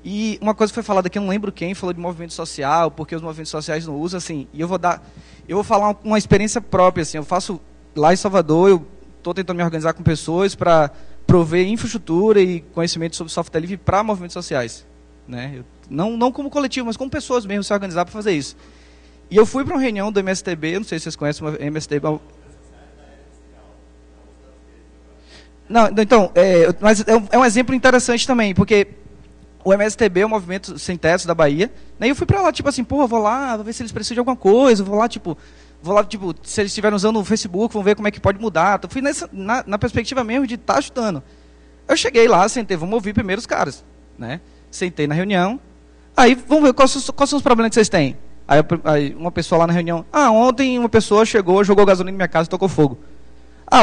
E uma coisa que foi falada aqui, eu não lembro quem, falou de movimento social, porque os movimentos sociais não usam, assim, e eu vou falar uma experiência própria, assim, eu faço lá em Salvador, eu estou tentando me organizar com pessoas para prover infraestrutura e conhecimento sobre software livre para movimentos sociais, né? Não como coletivo, mas como pessoas mesmo se organizar para fazer isso. E eu fui para uma reunião do MSTB, não sei se vocês conhecem o MSTB. Não, então, mas é um exemplo interessante também, porque o MSTB é o Movimento Sem Teto da Bahia, né? E eu fui pra lá, tipo assim, pô, vou lá, vou ver se eles precisam de alguma coisa, vou lá, tipo, se eles estiverem usando o Facebook, vamos ver como é que pode mudar. Então, fui na perspectiva mesmo de estar ajudando. Eu cheguei lá, sentei, vamos ouvir primeiro os caras, né? Sentei na reunião, aí vamos ver quais são os problemas que vocês têm. Aí uma pessoa lá na reunião, ontem uma pessoa chegou, jogou gasolina na minha casa e tocou fogo.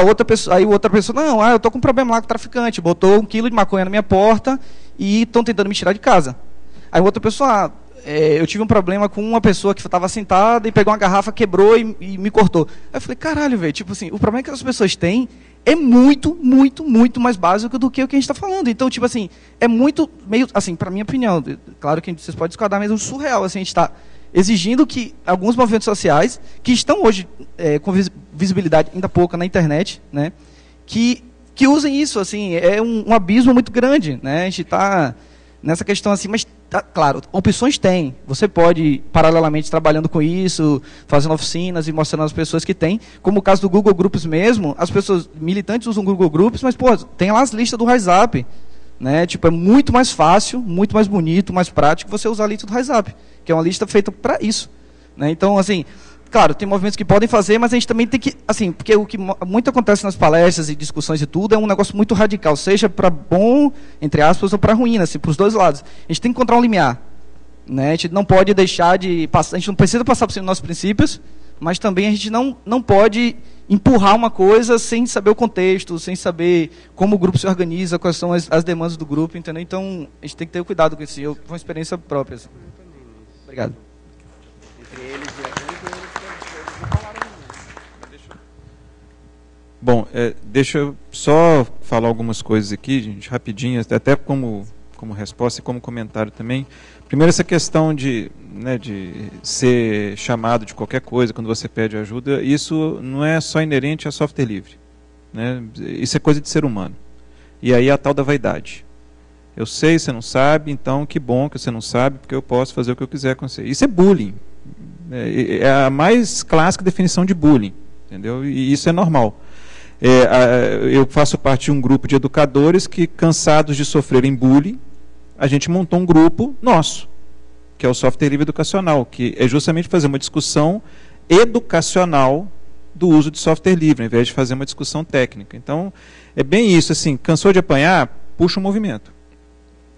Outra pessoa, não, eu tô com um problema lá com o traficante, botou 1 quilo de maconha na minha porta e estão tentando me tirar de casa. Aí outra pessoa, eu tive um problema com uma pessoa que estava sentada e pegou uma garrafa, quebrou e me cortou. Aí eu falei, caralho, velho, tipo assim, o problema que as pessoas têm é muito, muito, muito mais básico do que o que a gente está falando. Então, tipo assim, é muito, meio, assim, para minha opinião, claro que vocês podem discordar, mas é surreal, assim, a gente está exigindo que alguns movimentos sociais, que estão hoje com visibilidade ainda pouca na internet, né, que usem isso, assim, é um abismo muito grande, né, a gente está nessa questão assim, mas, claro, opções tem, você pode ir paralelamente trabalhando com isso, fazendo oficinas e mostrando às pessoas que tem, como o caso do Google Groups mesmo, as pessoas militantes usam Google Groups, mas, pô, tem lá as listas do WhatsApp, né, tipo, é muito mais fácil, muito mais bonito, mais prático você usar a lista do WhatsApp, que é uma lista feita para isso, né, então, assim, claro, tem movimentos que podem fazer, mas a gente também tem que, assim, porque o que muito acontece nas palestras e discussões e tudo é um negócio muito radical, seja para bom, entre aspas, ou para ruim, assim, para os dois lados. A gente tem que encontrar um limiar, né? A gente não pode deixar de passar, a gente não precisa passar por cima dos nossos princípios, mas também a gente não pode empurrar uma coisa sem saber o contexto, sem saber como o grupo se organiza, quais são as demandas do grupo, entendeu? Então, a gente tem que ter cuidado com isso. Foi uma experiência própria. Assim. Obrigado. Bom, deixa eu só falar algumas coisas aqui, gente, rapidinho, até como como resposta e como comentário também. Primeiro, essa questão de ser chamado de qualquer coisa quando você pede ajuda, isso não é só inerente a software livre, né? Isso é coisa de ser humano. E aí a tal da vaidade. Eu sei, você não sabe, então que bom que você não sabe, porque eu posso fazer o que eu quiser com você. Isso é bullying. É a mais clássica definição de bullying, entendeu? E isso é normal. Eu faço parte de um grupo de educadores que, cansados de sofrerem bullying, a gente montou um grupo nosso, que é o Software Livre Educacional, que é justamente fazer uma discussão educacional do uso de software livre, ao invés de fazer uma discussão técnica. Então, é bem isso, assim, cansou de apanhar, puxa o movimento.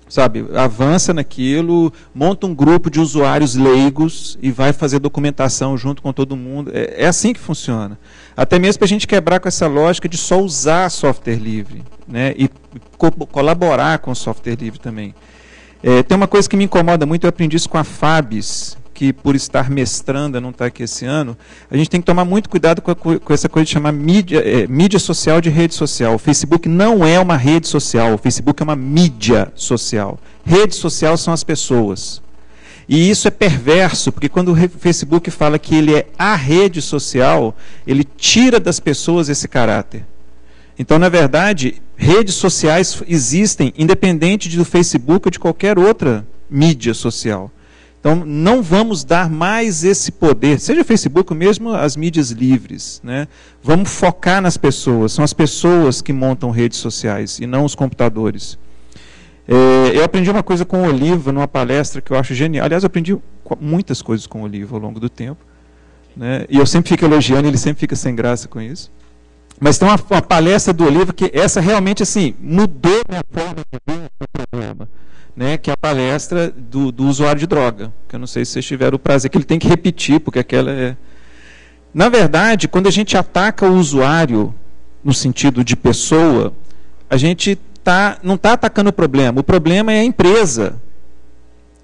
Sabe, avança naquilo, monta um grupo de usuários leigos e vai fazer documentação junto com todo mundo. É assim que funciona. Até mesmo para a gente quebrar com essa lógica de só usar software livre, né, e colaborar com o software livre também. Tem uma coisa que me incomoda muito, eu aprendi isso com a Fabs, que por estar mestranda, não está aqui esse ano, a gente tem que tomar muito cuidado com essa coisa de chamar mídia social de rede social. O Facebook não é uma rede social, o Facebook é uma mídia social. Rede social são as pessoas. E isso é perverso, porque quando o Facebook fala que ele é a rede social, ele tira das pessoas esse caráter. Então, na verdade, redes sociais existem independente do Facebook ou de qualquer outra mídia social. Então, não vamos dar mais esse poder, seja o Facebook ou mesmo as mídias livres, né? Vamos focar nas pessoas, são as pessoas que montam redes sociais e não os computadores. Eu aprendi uma coisa com o Oliva numa palestra que eu acho genial. Aliás, eu aprendi muitas coisas com o Oliva ao longo do tempo, né? E eu sempre fico elogiando, ele sempre fica sem graça com isso. Mas tem uma palestra do Oliva que essa realmente assim, mudou minha forma de ver o problema. Né, que é a palestra do usuário de droga, que eu não sei se vocês tiveram o prazer, que ele tem que repetir, porque aquela é... Na verdade, quando a gente ataca o usuário, no sentido de pessoa, a gente não está atacando o problema é a empresa.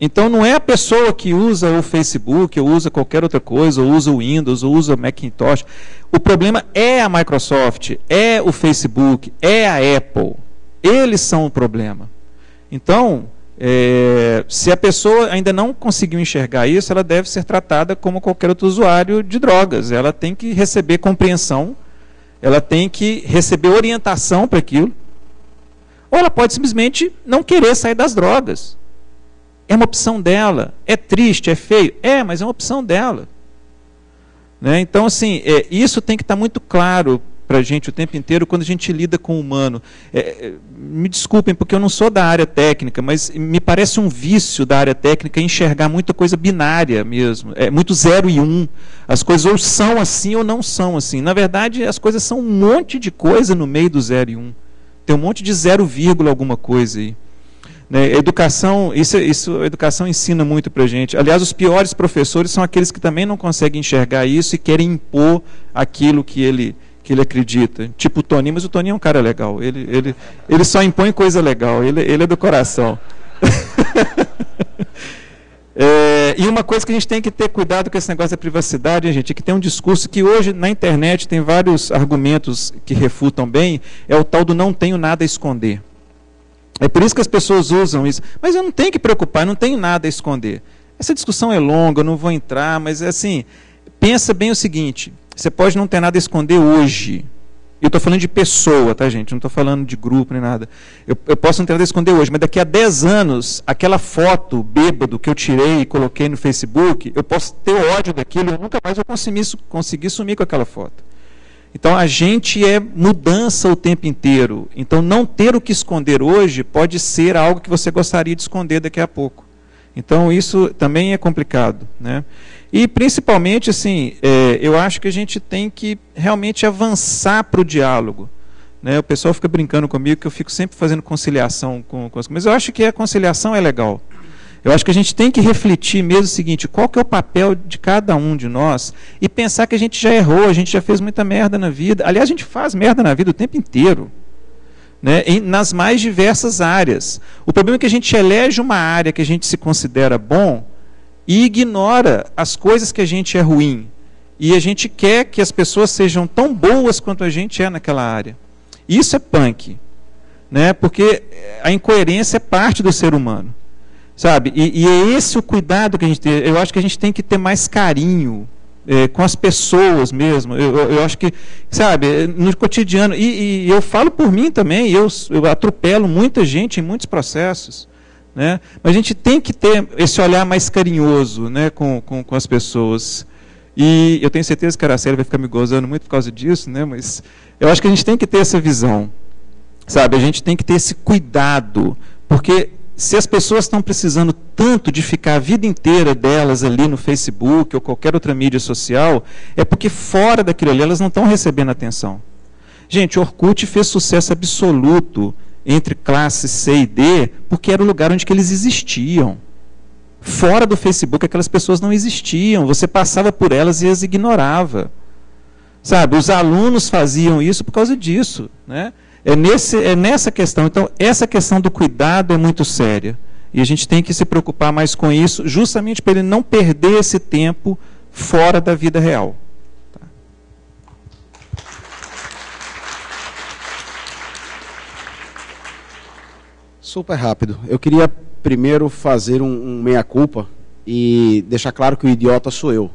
Então, não é a pessoa que usa o Facebook, ou usa qualquer outra coisa, ou usa o Windows, ou usa o Macintosh. O problema é a Microsoft, é o Facebook, é a Apple. Eles são o problema. Então, se a pessoa ainda não conseguiu enxergar isso, ela deve ser tratada como qualquer outro usuário de drogas. Ela tem que receber compreensão, ela tem que receber orientação para aquilo, ou ela pode simplesmente não querer sair das drogas. É uma opção dela. É triste, é feio? Mas é uma opção dela. Né? Então, assim, isso tem que estar muito claro para a gente o tempo inteiro quando a gente lida com o humano. Me desculpem, porque eu não sou da área técnica, mas me parece um vício da área técnica enxergar muita coisa binária mesmo. É muito 0 e 1. As coisas ou são assim ou não são assim. Na verdade, as coisas são um monte de coisa no meio do 0 e 1. Tem um monte de 0, alguma coisa aí. Né? Educação, a educação ensina muito para a gente. Aliás, os piores professores são aqueles que também não conseguem enxergar isso e querem impor aquilo que ele acredita, tipo o Toninho, mas o Toninho é um cara legal, ele só impõe coisa legal, ele é do coração. E uma coisa que a gente tem que ter cuidado com esse negócio da privacidade, gente, é que tem um discurso que hoje na internet tem vários argumentos que refutam bem, é o tal do não tenho nada a esconder. É por isso que as pessoas usam isso, mas eu não tenho que preocupar, eu não tenho nada a esconder. Essa discussão é longa, eu não vou entrar, mas assim, pensa bem o seguinte: você pode não ter nada a esconder hoje. Eu estou falando de pessoa, tá, gente? Não estou falando de grupo nem nada. Eu posso não ter nada a esconder hoje, mas daqui a 10 anos, aquela foto bêbado que eu tirei e coloquei no Facebook, eu posso ter ódio daquilo e eu nunca mais vou conseguir sumir com aquela foto. Então, a gente é mudança o tempo inteiro. Então, não ter o que esconder hoje pode ser algo que você gostaria de esconder daqui a pouco. Então, isso também é complicado, né? E, principalmente, assim, eu acho que a gente tem que realmente avançar para o diálogo. Né? O pessoal fica brincando comigo que eu fico sempre fazendo conciliação com as coisas. Mas eu acho que a conciliação é legal. Eu acho que a gente tem que refletir mesmo o seguinte: qual que é o papel de cada um de nós e pensar que a gente já errou, a gente já fez muita merda na vida. Aliás, a gente faz merda na vida o tempo inteiro. Né, nas mais diversas áreas. O problema é que a gente elege uma área que a gente se considera bom e ignora as coisas que a gente é ruim. E a gente quer que as pessoas sejam tão boas quanto a gente é naquela área. Isso é punk. né? Porque a incoerência é parte do ser humano, sabe? E é esse o cuidado que a gente tem. Eu acho que a gente tem que ter mais carinho com as pessoas mesmo. Eu acho que, sabe, no cotidiano, e eu falo por mim também, eu atropelo muita gente em muitos processos, né? Mas a gente tem que ter esse olhar mais carinhoso, né, com as pessoas. E eu tenho certeza que a Araceli vai ficar me gozando muito por causa disso, né? Mas eu acho que a gente tem que ter essa visão, sabe? A gente tem que ter esse cuidado, porque se as pessoas estão precisando tanto de ficar a vida inteira delas ali no Facebook ou qualquer outra mídia social, é porque fora daquilo ali elas não estão recebendo atenção. Gente, o Orkut fez sucesso absoluto entre classes C e D, porque era o lugar onde que eles existiam. Fora do Facebook, aquelas pessoas não existiam. Você passava por elas e as ignorava. Sabe, os alunos faziam isso por causa disso, né? É nessa questão. Então, essa questão do cuidado é muito séria. E a gente tem que se preocupar mais com isso, justamente para ele não perder esse tempo fora da vida real. Tá? Super rápido. Eu queria primeiro fazer um meia-culpa e deixar claro que o idiota sou eu.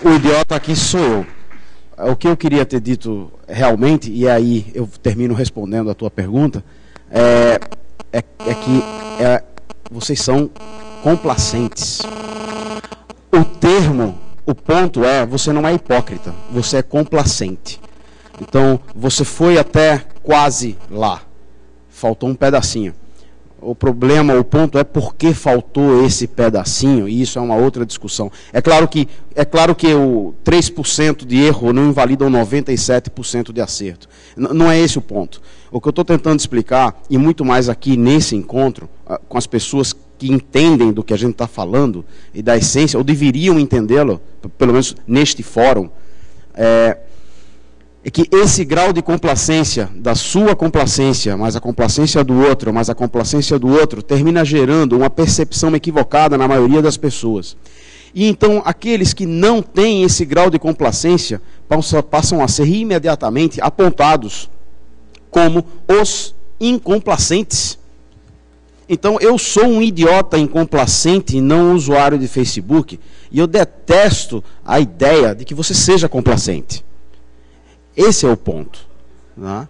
O idiota aqui sou eu. O que eu queria ter dito realmente, e aí eu termino respondendo a tua pergunta, é que vocês são complacentes. O ponto é, você não é hipócrita, você é complacente. Então, você foi até quase lá. Faltou um pedacinho. O ponto é por que faltou esse pedacinho, e isso é uma outra discussão. É claro que o 3% de erro não invalida o 97% de acerto. Não é esse o ponto. O que eu estou tentando explicar, e muito mais aqui nesse encontro, com as pessoas que entendem do que a gente está falando, e da essência, ou deveriam entendê-lo, pelo menos neste fórum, é que esse grau de complacência, da sua complacência, mais a complacência do outro, mais a complacência do outro, termina gerando uma percepção equivocada na maioria das pessoas. E então, aqueles que não têm esse grau de complacência passam a ser imediatamente apontados como os incomplacentes. Então, eu sou um idiota incomplacente e não usuário de Facebook, e eu detesto a ideia de que você seja complacente. Esse é o ponto. Tá?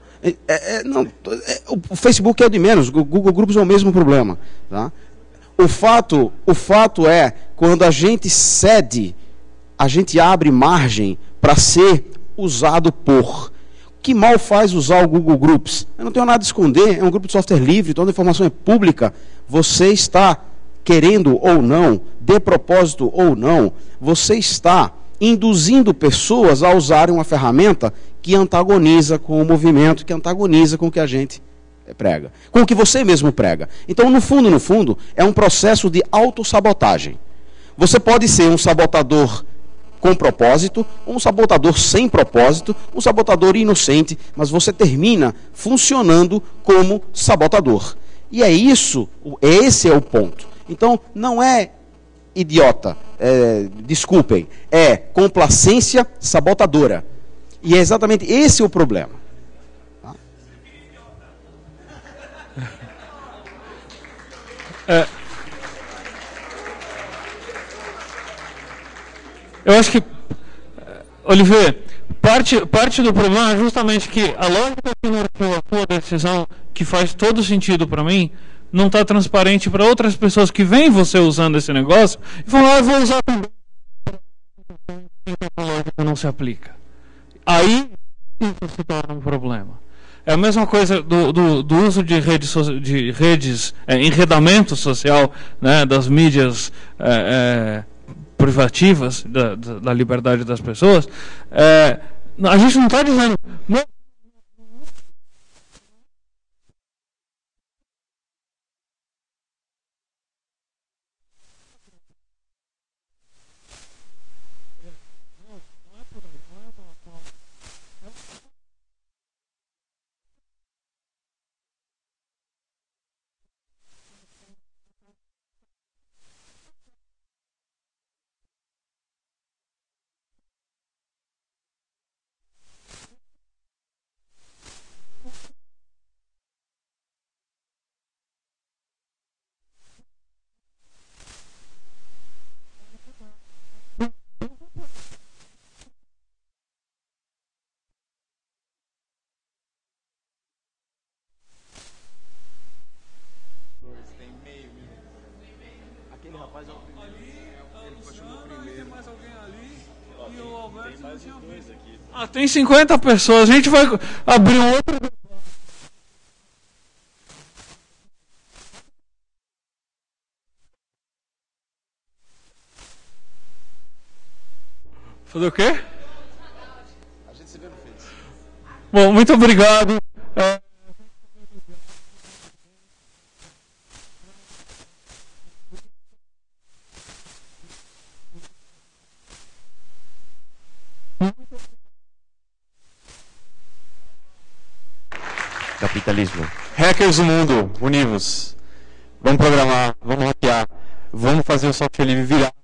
O Facebook é o de menos, o Google Groups é o mesmo problema. Tá? O fato é, quando a gente cede, a gente abre margem para ser usado por. Que mal faz usar o Google Groups? Eu não tenho nada a esconder, é um grupo de software livre, toda a informação é pública. Você está querendo ou não, de propósito ou não, você está induzindo pessoas a usarem uma ferramenta que antagoniza com o movimento, que antagoniza com o que a gente prega, com o que você mesmo prega. Então, no fundo, é um processo de autossabotagem. Você pode ser um sabotador com propósito, um sabotador sem propósito, um sabotador inocente, mas você termina funcionando como sabotador. E é isso, esse é o ponto. Então, não é idiota, desculpem, é complacência sabotadora. E é exatamente esse o problema. Tá? Eu acho que, Olivier, parte do problema é justamente que a lógica que norteou a tua decisão, que faz todo sentido para mim, não está transparente para outras pessoas que veem você usando esse negócio e falam, eu vou usar também. A lógica não se aplica. Aí isso se torna um problema. É a mesma coisa do uso de redes, enredamento social, né, das mídias privativas da liberdade das pessoas. A gente não está dizendo... Ah, tem 50 pessoas. A gente vai abrir um outro. Fazer o quê? A gente se vê no Face. Bom, muito obrigado. Capitalismo. Hackers do mundo, univos. Vamos programar, vamos hackear, vamos fazer o software livre virar